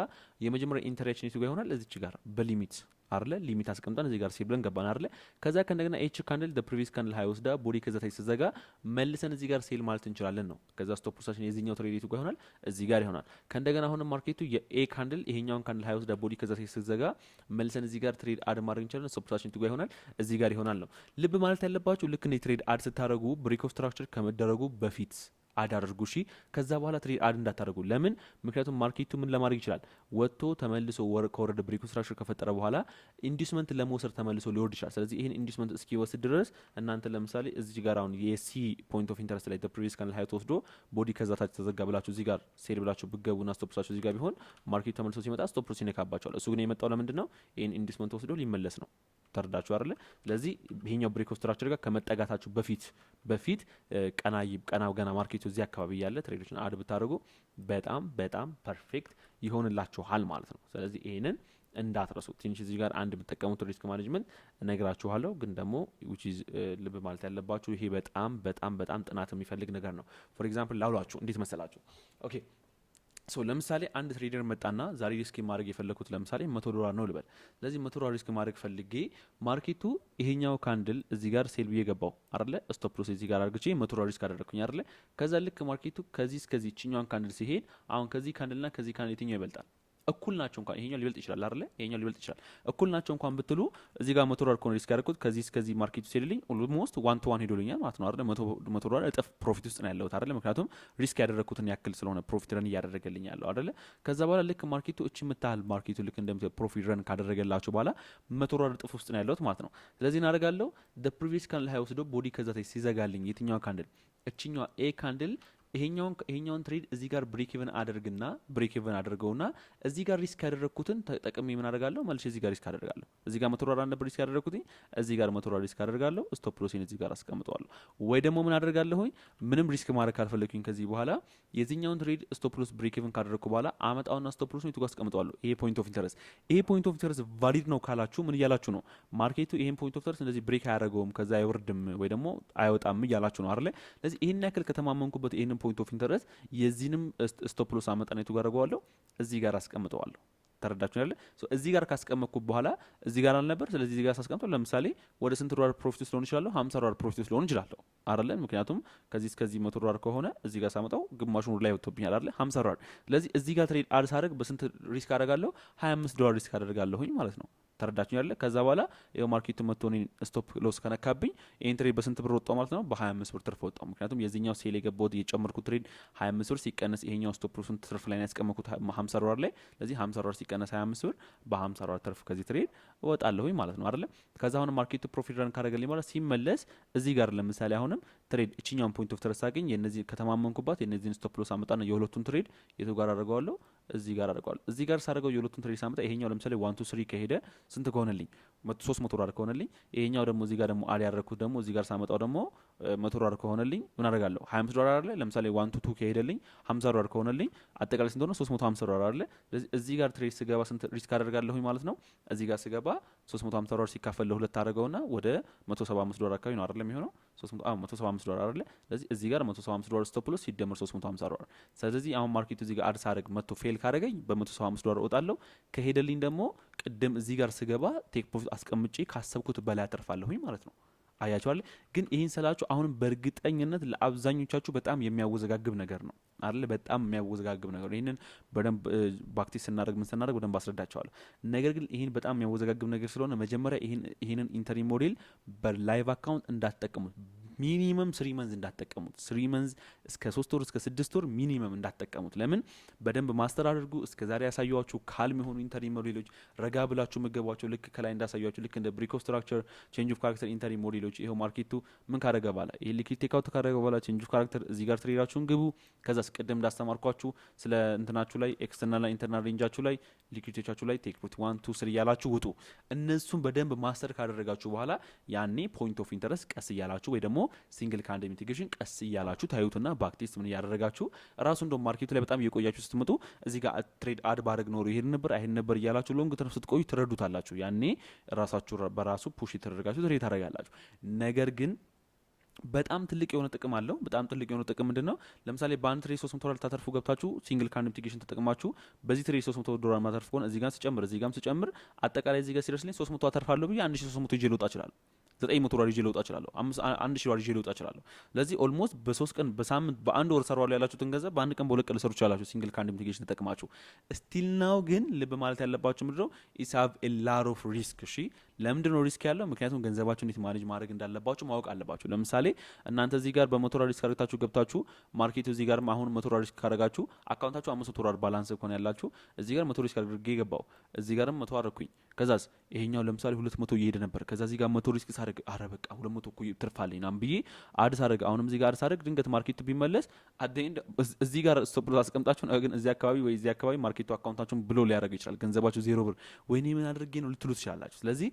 የመጀመሪያ ኢንተራክሽን የቱ ጋር ይሆናል? እዚች ጋር በሊሚት አይደለ? ሊሚት አስቀምጠን እዚህ ጋር ሴል ብለን ገባን አይደለ? ከዛ ከእንደገና ኤች ካንድል the previous candle high ወስዳ ቦዲ ከዛ ታይ ሲዘጋ መልሰን እዚህ ጋር ሴል ማለት እንችላለን ነው። ከዛ ስቶፕ ሎሳችን የዚህኛው ትሬድ የቱ ጋር ይሆናል? እዚህ ጋር ይሆናል። ከእንደገና አሁንም ማርኬቱ የኤ ካንድል ይሄኛውን ካንድል ሃይ ወስዳ ቦዲ ከዛ ታይ ሲዘጋ መልሰን እዚህ ጋር ትሬድ አድ ማድረግ እንችላለን። ስቶፕ ሎሳችን የቱ ጋር ይሆናል? እዚህ ጋር ይሆናል ነው። ልብ ማለት ያለባችሁ ልክ እንደ ትሬድ አድ ስታደርጉ ብሬክ ኦፍ ስትራክቸር ከመደረጉ በፊት አድ አድርጉ። እሺ ከዛ በኋላ ትሬድ አድ እንዳታደርጉ። ለምን? ምክንያቱም ማርኬቱ ምን ለማድረግ ይችላል? ወጥቶ ተመልሶ ከወረደ ብሬክ ኦፍ ስትራክቸር ከፈጠረ በኋላ ኢንዱስመንት ለመውሰድ ተመልሶ ሊወርድ ይችላል። ስለዚህ ይሄን ኢንዱስመንት እስኪወስድ ድረስ እናንተ ለምሳሌ እዚህ ጋር አሁን የሲ ፖይንት ኦፍ ኢንተረስት ላይ the previous candle high ወስዶ ቦዲ ከዛ ታች ተዘጋ ብላችሁ እዚህ ጋር ሴል ብላችሁ ብገቡና ስቶፕ ሎሳችሁ እዚህ ጋር ቢሆን ማርኬቱ ተመልሶ ሲመጣ ስቶፕ ሎስ ይነካባቸዋል። እሱ ግን የመጣው ለምንድን ነው? ይሄን ኢንዱስመንት ወስዶ ሊመለስ ነው። ተረዳችሁ አይደለ? ስለዚህ ይሄኛው ብሬክ ኦፍ ስትራክቸር ጋር ከመጠጋታችሁ በፊት ቀና ገና ማርኬቱ እዚህ አካባቢ ያለ ትሬዶችን አድ ብታደርጉ በጣም ፐርፌክት ይሆንላችኋል ማለት ነው። ስለዚህ ይሄንን እንዳትረሱ። ትንሽ እዚህ ጋር አንድ የምትጠቀሙት ሪስክ ማኔጅመንት እነግራችኋለሁ፣ ግን ደግሞ which is ልብ ማለት ያለባችሁ ይሄ በጣም ጥናት የሚፈልግ ነገር ነው። ፎር ኤግዛምፕል ላውላችሁ እንዴት መሰላችሁ? ኦኬ ሶ ለምሳሌ አንድ ትሬደር መጣና ዛሬ ሪስክ ማድረግ የፈለኩት ለምሳሌ $100 ነው ልበል። ስለዚህ $100 ሪስክ ማድረግ ፈልጌ ማርኬቱ ይሄኛው ካንድል እዚህ ጋር ሴል ብዬ ገባው አይደለ? ስቶፕ ሎስ እዚህ ጋር አድርግቼ $100 ሪስክ አደረኩኝ አይደለ? ከዛ ልክ ማርኬቱ ከዚህ እስከዚህ እቺኛውን ካንድል ሲሄድ አሁን ከዚህ ካንድልና ከዚህ ካንድል የትኛው ይበልጣል? እኩል ናቸው እንኳን ይሄኛው ሊበልጥ ይችላል አይደለ? ይሄኛው ሊበልጥ ይችላል። እኩል ናቸው እንኳን ብትሉ እዚህ ጋር $100 ኮን ሪስክ ያደረኩት ከዚህ እስከዚህ ማርኬቱ ሲልልኝ ኦልሞስት 1 to 1 ሄዶልኛል ማለት ነው አይደለ? $100 እጥፍ ፕሮፊት ውስጥ ነው ያለሁት አይደለ? ምክንያቱም ሪስክ ያደረኩትን ያክል ስለሆነ ፕሮፊት ረን እያደረገልኝ ያለው አይደለ? ከዛ በኋላ ልክ ማርኬቱ እቺ የምታህል ማርኬቱ ልክ እንደምት ፕሮፊት ረን ካደረገላችሁ በኋላ $100 እጥፍ ውስጥ ነው ያለሁት ማለት ነው። ስለዚህ እናደርጋለሁ the previous candle high ወስዶ ቦዲ ከዛ ታይ ሲዘጋልኝ የትኛው ካንድል እቺኛው ኤ ካንድል ይሄኛውን ትሬድ እዚህ ጋር ብሬክ ኢቨን አድርገውና እዚህ ጋር ሪስክ ያደረኩትን ተጠቅሜ ምን አደርጋለሁ? መልሼ እዚህ ጋር ሪስክ አደርጋለሁ። እዚህ ጋር $100 ነበር ሪስክ ያደረኩት፣ እዚህ ጋር $100 ሪስክ አደርጋለሁ። ስቶፕ ሎሴን እዚህ ጋር አስቀምጠዋለሁ። ወይ ደግሞ ምን አደርጋለሁኝ? ምንም ሪስክ ማድረግ ካልፈለኩኝ ከዚህ በኋላ የዚህኛውን ትሬድ ስቶፕ ሎስ ብሬክ ኢቨን ካደረኩ በኋላ አመጣውና ስቶፕ ሎስን የቱ ጋር አስቀምጠዋለሁ? ይሄ ፖይንት ኦፍ ኢንተረስት ቫሊድ ነው ካላችሁ ምን እያላችሁ ነው? ማርኬቱ ይሄን ፖይንት ኦፍ ኢንተረስት እንደዚህ ብሬክ አያደርገውም ከዛ አይወርድም ወይ ደግሞ አይወጣም እያላችሁ ነው አይደለ? ስለዚህ ይሄን ያክል ከተማመንኩበት ይሄንን ፖይንት ኦፍ ኢንተረስት የዚህንም ስቶፕ ሎስ አመጣና የቱ ጋር አደርገዋለሁ እዚህ ጋር አስቀምጠዋለሁ። ተረዳችሁ አይደል? ሶ እዚህ ጋር ካስቀመጥኩ በኋላ እዚህ ጋር አልነበር። ስለዚህ እዚህ ጋር ሳስቀምጠው ለምሳሌ ወደ ስንት ዶላር ፕሮፊት ውስጥ ልሆን ይችላል? 50 ዶላር ፕሮፊት ውስጥ ልሆን ይችላል አይደል? ምክንያቱም ከዚህ እስከዚህ 100 ዶላር ከሆነ እዚህ ጋር ሳመጣው ግማሹን ላይ ወጥቶብኛል አይደል? 50 ዶላር። ስለዚህ እዚህ ጋር ትሬድ አድ ሳደርግ በስንት ሪስክ አደርጋለሁ? 25 ዶላር ሪስክ አደርጋለሁኝ ማለት ነው። ተረዳችሁ አይደል? ከዛ በኋላ ይሄው ማርኬቱ መጥቶ እኔን ስቶፕ ሎስ ከነካብኝ ይሄን ትሬድ በስንት ብር ወጣው ማለት ነው? በ25 ብር ትርፍ ወጣው። ምክንያቱም የዚህኛው ሴል የገባው የጨመርኩት ትሬድ 25 ብር ሲቀነስ ይሄኛው ስቶፕ ሎስን ትርፍ ላይ ያስቀመጥኩት 50 ዶላር ላይ። ስለዚህ 50 ዶላር ሲቀነስ 25 ብር በ50 ዶላር ትርፍ ከዚህ ትሬድ እወጣለሁኝ ማለት ነው አይደል? ከዛ አሁን ማርኬቱ ፕሮፊት ረን ካደረገልኝ በኋላ ሲመለስ እዚህ ጋር ለምሳሌ አሁንም ትሬድ እቺኛውን ፖይንት ኦፍ ኢንተረስት አገኝ የነዚህ ከተማመንኩባት የነዚህን ስቶፕ ሎስ አመጣና የሁለቱን ትሬድ የቱ ጋር አደርገዋለሁ? እዚህ ጋር አደርገዋለሁ። እዚህ ጋር ሳደርገው የሁለቱን ትሬድ ሳመጣ ይሄኛው ለምሳሌ 1 2 3 ከሄደ ስንት ከሆነልኝ 300 ዶላር ከሆነልኝ ይሄኛው ደግሞ እዚህ ጋር ደግሞ አድ ያደረኩት ደግሞ እዚህ ጋር ሳመጣው ደግሞ 100 ዶላር ከሆነልኝ ምን አደርጋለሁ? 25 ዶላር አይደለ? ለምሳሌ 1 2 ከሄደልኝ 50 ዶላር ከሆነልኝ አጠቃላይ ስንት ሆነ? 350 ዶላር አይደለ? ስለዚህ እዚህ ጋር ትሬድ ስገባ ስንት ሪስክ አደርጋለሁኝ ማለት ነው? እዚህ ጋር ስገባ 350 ዶላር ሲካፈል ለሁለት አደረገውና ወደ 175 ዶላር አካባቢ ነው አይደል የሚሆነው? 175 ዶላር አይደለ? ስለዚህ እዚህ ጋር 175 ዶላር ስቶፕ ሎስ ሲደመር 350 ዶላር። ስለዚህ አሁን ማርኬቱ እዚህ ጋር አድ ሳደርግ መጥቶ ፌል ካደረገኝ በ175 ዶላር እወጣለሁ። ከሄደልኝ ደግሞ ቅድም እዚህ ጋር ስገባ ቴክ ፕሮፊት አስቀምጬ ካሰብኩት በላይ አተርፋለሁኝ ማለት ነው። አያቸዋለ። ግን ይህን ስላችሁ አሁንም በእርግጠኝነት ለአብዛኞቻችሁ በጣም የሚያወዘጋግብ ነገር ነው አይደል? በጣም የሚያወዘጋግብ ነገር ነው። ይህንን በደንብ ባክቲስ ስናደርግ ምን ስናደርግ በደንብ አስረዳቸዋለሁ። ነገር ግን ይህን በጣም የሚያወዘጋግብ ነገር ስለሆነ መጀመሪያ ይህንን ኢንተሪ ሞዴል በላይቭ አካውንት እንዳትጠቀሙት። ሚኒመም 3 መንዝ እንዳትጠቀሙት። 3 መንዝ እስከ 3 ወር እስከ 6 ወር ሚኒመም እንዳትጠቀሙት። ለምን? በደንብ ማስተር አድርጉ። እስከ ዛሬ ያሳየኋችሁ ካልም የሆኑ ኢንተሪ ሞዴሎች ረጋ ብላችሁ መገቧቸው። ልክ ከላይ እንዳሳያችሁ ልክ እንደ ብሪክ ኦፍ ስትራክቸር፣ ቼንጅ ኦፍ ካራክተር ኢንተሪ ሞዴሎች ይሄው ማርኬቱ ምን ካደረገ በኋላ ይሄ ሊኩዊድ ቴክ አውት ካደረገ በኋላ ቼንጅ ኦፍ ካራክተር እዚህ ጋር ትሬዳችሁን ግቡ። ከዛ ቅድም እንዳስተማርኳችሁ ስለ እንትናችሁ ላይ ኤክስተርናል እና ኢንተርናል ሬንጃችሁ ላይ ሊኩዊዲቲያችሁ ላይ ቴክ ፕሮፊት 1 2 3 እያላችሁ ውጡ። እነሱን በደንብ ማስተር ካደረጋችሁ በኋላ ያኔ ፖይንት ኦፍ ኢንተረስት ቀስ እያላችሁ ወይ ደግሞ ሲንግል ካንድል ሚቲጌሽን ቀስ እያላችሁ ታዩትና ባክቴስት ምን እያደረጋችሁ ራሱ እንደው ማርኬቱ ላይ በጣም እየቆያችሁ ስትመጡ እዚህ ጋር ትሬድ አድ ባረግ ኖሮ ይሄን ነበር እያላችሁ ሎንግ ተርም ስትቆዩ ትረዱታላችሁ። ያኔ ራሳችሁ በራሱ ፑሽ የተደረጋችሁ ትሬድ ታደርጋላችሁ። ነገር ግን በጣም ትልቅ የሆነ ጥቅም አለው። በጣም ትልቅ የሆነ ጥቅም ምንድነው? ለምሳሌ በአንድ ትሬድ 300 ዶላር ታተርፉ ገብታችሁ ሲንግል ካንድል ሚቲጌሽን ተጠቅማችሁ በዚህ ትሬድ 300 ዶላር ማተርፉ ከሆነ እዚህ ጋር ስጨምር አጠቃላይ እዚህ ጋር ሲደርስልኝ 300 አተርፋለሁ ብዬ 1300 ይዤ ልወጣ እችላለሁ። 900 ዶላር ይዤ ልወጣ እችላለሁ። 1000 ዶላር ይዤ ልወጣ እችላለሁ። ስለዚህ ኦልሞስት በ3 ቀን በሳምንት በአንድ ወር ሰራው ላይ ያላችሁትን ገንዘብ በአንድ ቀን በሁለት ቀን ልሰሩ ይችላልላችሁ ሲንግል ካንድል ሚቲጌሽን ተጠቅማችሁ። ስቲል ናው ግን ልብ ማለት ያለባችሁ ምንድነው? ኢትስ ሃቭ ኤ ሎት ኦፍ ሪስክ። እሺ ለምንድነው ሪስክ ያለው? ምክንያቱም ገንዘባችሁን እንዴት ማኔጅ ማድረግ እንዳለባችሁ ማወቅ አለባችሁ። ለምሳሌ እናንተ እዚህ ጋር በ100 ዶላር ሪስክ አድርጋችሁ ገብታችሁ ማርኬቱ እዚህ ጋር አሁን 100 ዶላር ሪስክ ካደረጋችሁ አካውንታችሁ 500 ዶላር ባላንስ ከሆነ ያላችሁ እዚህ ጋር 100 ሪስክ አድርጌ ገባው እዚህ ጋርም 100 አረኩኝ። ከዛስ ይሄኛው ለምሳሌ 200 እየሄደ ነበር። ከዛ እዚህ ጋር 100 ሪስክ ሳደርግ አረ በቃ 200 እኮ ትርፋለኝ ናም ብዬ አድ ሳደርግ አሁንም እዚህ ጋር አድ ሳደርግ ድንገት ማርኬቱ ቢመለስ አደንድ እዚህ ጋር ስቶፕ ሎስ አስቀምጣችሁ ግን እዚህ አካባቢ ወይ እዚህ አካባቢ ማርኬቱ አካውንታችሁን ብሎ ሊያደርግ ይችላል። ገንዘባችሁ 0 ብር ወይኔ ምን አድርጌ ነው ልትሉ ትችላላችሁ። ስለዚህ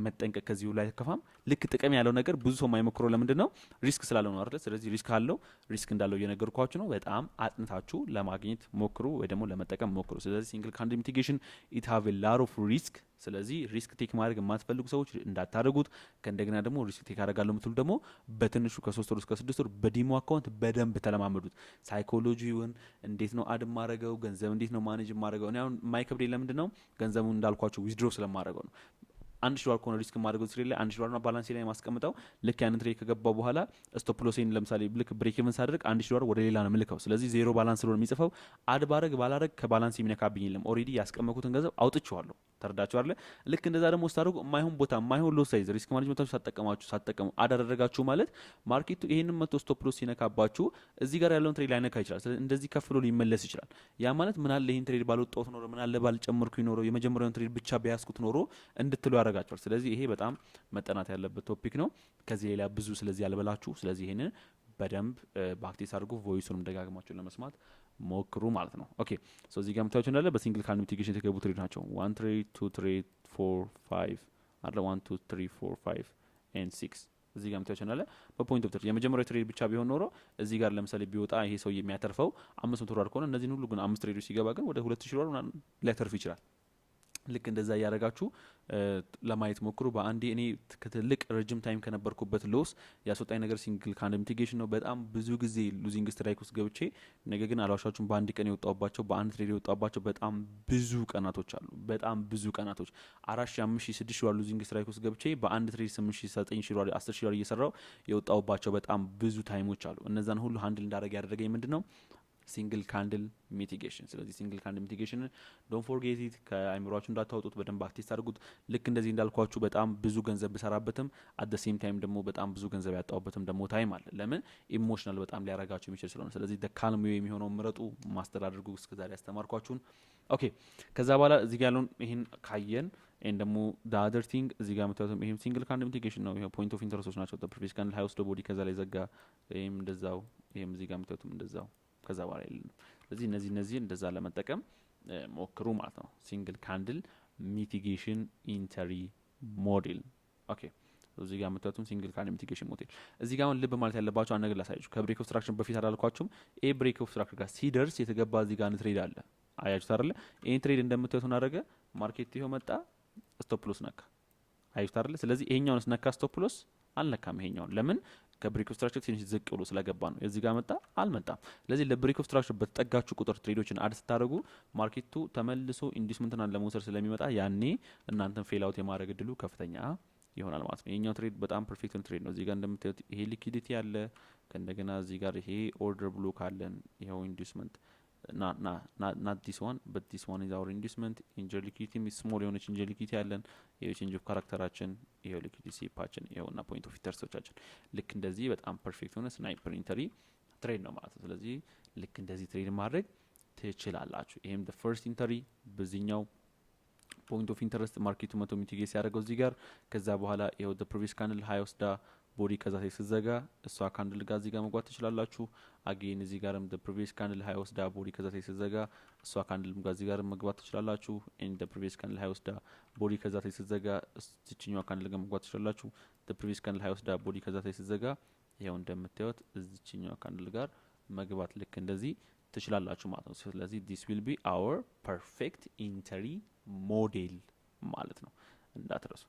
መጠንቀቅ ከዚሁ ላይ ከፋም ልክ ጥቅም ያለው ነገር ብዙ ሰው የማይሞክረው ለምንድን ነው? ሪስክ ስላለው ነው አይደል? ስለዚህ ሪስክ አለው። ሪስክ እንዳለው እየነገርኳችሁ ነው። በጣም አጥንታችሁ ለማግኘት ሞክሩ ወይ ደግሞ ለመጠቀም ሞክሩ። ስለዚህ ሲንግል ካንድል ሚቲጌሽን ኢት ሃቭ ኤ ሎት ኦፍ ሪስክ። ስለዚህ ሪስክ ቴክ ማድረግ የማትፈልጉ ሰዎች እንዳታደርጉት። ከእንደገና ደግሞ ሪስክ ቴክ አደርጋለሁ የምትሉ ደግሞ በትንሹ ከ3 ወር እስከ 6 ወር በዲሞ አካውንት በደንብ ተለማመዱት። ሳይኮሎጂውን እንዴት ነው አድ ማድረገው፣ ገንዘብ እንዴት ነው ማኔጅ ማድረገው። እኔ አሁን የማይከብደኝ ለምንድን ነው? ገንዘቡን እንዳልኳችሁ ዊዝድሮ ስለማድረገው ነው። 1000 ዶላር ከሆነ ሪስክ ማድረገው ትሬድ ላይ 1000 ዶላር ባላንስ ላይ ማስቀምጠው ልክ ያንን ትሬድ ከገባው በኋላ ስቶፕ ሎሴን ለምሳሌ ልክ ብሬክ ኢቨን ሳደርግ 1000 ዶላር ወደ ሌላ ነው ምልከው። ስለዚህ ዜሮ ባላንስ ስለሆነ የሚጽፈው አድ ባላረግ ከባላንስ የሚነካብኝ የለም። ኦሬዲ ያስቀመጥኩትን ገንዘብ አውጥቼዋለሁ። ተረዳችሁ አይደል? ልክ እንደዛ ደግሞ ስታደርጉ የማይሆን ቦታ የማይሆን ሎስ ሳይዝ ሪስክ ማኔጅመንታችሁ ሳትጠቀሙ አደረጋችሁ ማለት ማርኬቱ ይሄንን መቶ ስቶፕ ሎስ ሲነካባችሁ እዚህ ጋር ያለውን ትሬድ ላይነካ ይችላል። ስለዚህ እንደዚህ ከፍሎ ሊመለስ ይችላል። ያ ማለት ምን አለ ይሄን ትሬድ ባልወጣሁት ኖሮ ምን አለ ባልጨመርኩኝ ኖሮ የመጀመሪያውን ትሬድ ብቻ ቢያስኩት ኖሮ እንድትሉ ያደርጋችኋል። ስለዚህ ይሄ በጣም መጠናት ያለበት ቶፒክ ነው። ከዚህ ሌላ ብዙ ስለዚህ ያልበላችሁ። ስለዚህ ይሄንን በደንብ ባክቲስ አድርጉ። ቮይሱንም ደጋግማችሁ ለመስማት ሞክሩ ማለት ነው። ኦኬ ሶ እዚህ ጋር የምታዩት እንዳለ በሲንግል ካንድል ሚቲጌሽን የተገቡ ትሬድ ናቸው። 1 ትሬድ 2 ትሬድ 4 5 አለ 1 2 3 4 5 and 6 እዚህ ጋር የምታዩት እንዳለ በፖይንት ኦፍ ትሬድ የመጀመሪያው ትሬድ ብቻ ቢሆን ኖሮ እዚህ ጋር ለምሳሌ ቢወጣ ይሄ ሰው የሚያተርፈው 500 ዶላር ከሆነ እነዚህን ሁሉ ግን 5 ትሬዶች ሲገባ ግን ወደ 2000 ዶላር ሊያተርፍ ይችላል። ልክ እንደዛ እያደረጋችሁ ለማየት ሞክሩ። በአንዴ እኔ ከትልቅ ረጅም ታይም ከነበርኩበት ሎስ ያስወጣኝ ነገር ሲንግል ካንድል ሚቲጌሽን ነው። በጣም ብዙ ጊዜ ሉዚንግ ስትራይክ ውስጥ ገብቼ ነገር ግን አልዋሻችሁም በአንድ ቀን የወጣሁባቸው በአንድ ትሬድ የወጣሁባቸው በጣም ብዙ ቀናቶች አሉ። በጣም ብዙ ቀናቶች 4000 5000 6000 ሉዚንግ ስትራይክ ውስጥ ገብቼ በአንድ ትሬድ 8000 9000 10000 እየሰራው የወጣሁባቸው በጣም ብዙ ታይሞች አሉ። እነዛን ሁሉ ሃንድል እንዳደረግ ያደረገኝ ምንድነው ሲንግል ካንድል ሚቲጌሽን። ስለዚህ ሲንግል ካንድል ሚቲጌሽን ዶንት ፎርጌት ኢት፣ ከአይምሯችሁ እንዳታወጡት፣ በደንብ አክቲቭ አድርጉት። ልክ እንደዚህ እንዳልኳችሁ በጣም ብዙ ገንዘብ ብሰራበትም አት ዘ ሴም ታይም ደግሞ በጣም ብዙ ገንዘብ ያጣሁበትም ደግሞ ታይም አለ። ለምን ኢሞሽናል በጣም ሊያረጋችሁ የሚችል ስለሆነ። ስለዚህ ካልም የሚሆነው ምረጡ፣ ማስተር አድርጉ። እስከዛሬ ያስተማርኳችሁን ኦኬ። ከዛ በኋላ እዚህ ጋር ያለውን ይሄን ካየን ኤን ደግሞ ዳዘር ቲንግ እዚህ ጋር የምታዩትም ይሄም ሲንግል ካንድል ሚቲጌሽን ነው። ይሄ ፖይንት ኦፍ ኢንተረስቶች ናቸው። ፕሪቪየስ ካንድል ሃይ ወስዶ ቦዲ ከዛ ላይ ዘጋ። ይሄም እንደዛው፣ ይሄም እዚህ ጋር የምታዩትም እንደዛው ከዛ በኋላ የለም። ስለዚህ እነዚህ እንደዛ ለመጠቀም ሞክሩ ማለት ነው። ሲንግል ካንድል ሚቲጌሽን ኢንተሪ ሞዴል ኦኬ። እዚህ ጋር የምታዩትም ሲንግል ካንድል ሚቲጌሽን ሞዴል። እዚህ ጋር ልብ ማለት ያለባችሁ አንድ ነገር ላሳያችሁ። ከብሬክ ኦፍ ስትራክቸር በፊት አላልኳችሁም? ኤ ብሬክ ኦፍ ስትራክቸር ጋር ሲደርስ የተገባ እዚህ ጋር ትሬድ አለ። አያችሁት አይደለ? ይሄን ትሬድ እንደምታዩት አደረገ። ማርኬት ይሄው መጣ፣ ስቶፕ ሎስ ነካ። አያችሁት አይደለ? ስለዚህ ይሄኛውን ነካ፣ ስቶፕ ሎስ አልነካም። ይሄኛውን ለምን? ከብሬክ ኦፍ ስትራክቸር ትንሽ ዝቅ ብሎ ስለገባ ነው። እዚህ ጋር መጣ አልመጣም። ስለዚህ ለብሬክ ኦፍ ስትራክቸር በተጠጋችሁ ቁጥር ትሬዶችን አድ ስታደርጉ ማርኬቱ ተመልሶ ኢንዲስመንትን ለመውሰድ ስለሚመጣ ያኔ እናንተን ፌል አውት የማድረግ እድሉ ከፍተኛ ይሆናል ማለት ነው። የኛው ትሬድ በጣም ፐርፌክት ትሬድ ነው። እዚህ ጋር እንደምታዩት ይሄ ሊኩዊዲቲ አለ። ከእንደገና እዚህ ጋር ይሄ ኦርደር ብሎክ አለን። ይሄው ኢንዲስመንት not this one but this one is our inducement. ኢንጀር ሊኩዊዲቲ ስሞል የሆነች ኢንጀር ሊኩዊዲቲ አለን። ይሄው ቼንጅ ኦፍ ካራክተራችን፣ ይሄው ሊኩዊዲቲ ሴፓችን፣ ይሄውና ፖይንት ኦፍ ኢንተረስቶቻችን። ልክ እንደዚህ በጣም ፐርፌክት ሆነ ስናይፐር ኢንተሪ ትሬድ ነው ማለት ነው። ስለዚህ ልክ እንደዚህ ትሬድ ማድረግ ትችላላችሁ። ይሄም the first ኢንተሪ በዚህኛው ፖይንት ኦፍ ኢንተረስት ማርኬቱ መቶ ሚቲጌት ሲያደርገው እዚህ ጋር ከዛ በኋላ ይሄው the previous candle high ወስዳ ቦዲ ከዛ ሲዘጋ እሷ ካንድል ጋር እዚህ ጋር መግባት ትችላላችሁ። አጌን እዚህ ጋርም the previous candle high ወስዳ ቦዲ ከዛ ሲዘጋ እሷ ካንድል ጋር እዚህ ጋር መግባት ትችላላችሁ። and the previous candle high ወስዳ ቦዲ ከዛ ሲዘጋ እዚህኛው ካንድል ጋር መግባት ትችላላችሁ። the previous candle high ወስዳ ቦዲ ከዛ ሲዘጋ ይሄው እንደምታዩት እዚህኛው ካንድል ጋር መግባት ልክ እንደዚህ ትችላላችሁ ማለት ነው። ስለዚህ this will be our perfect entry model ማለት ነው፣ እንዳትረሱ።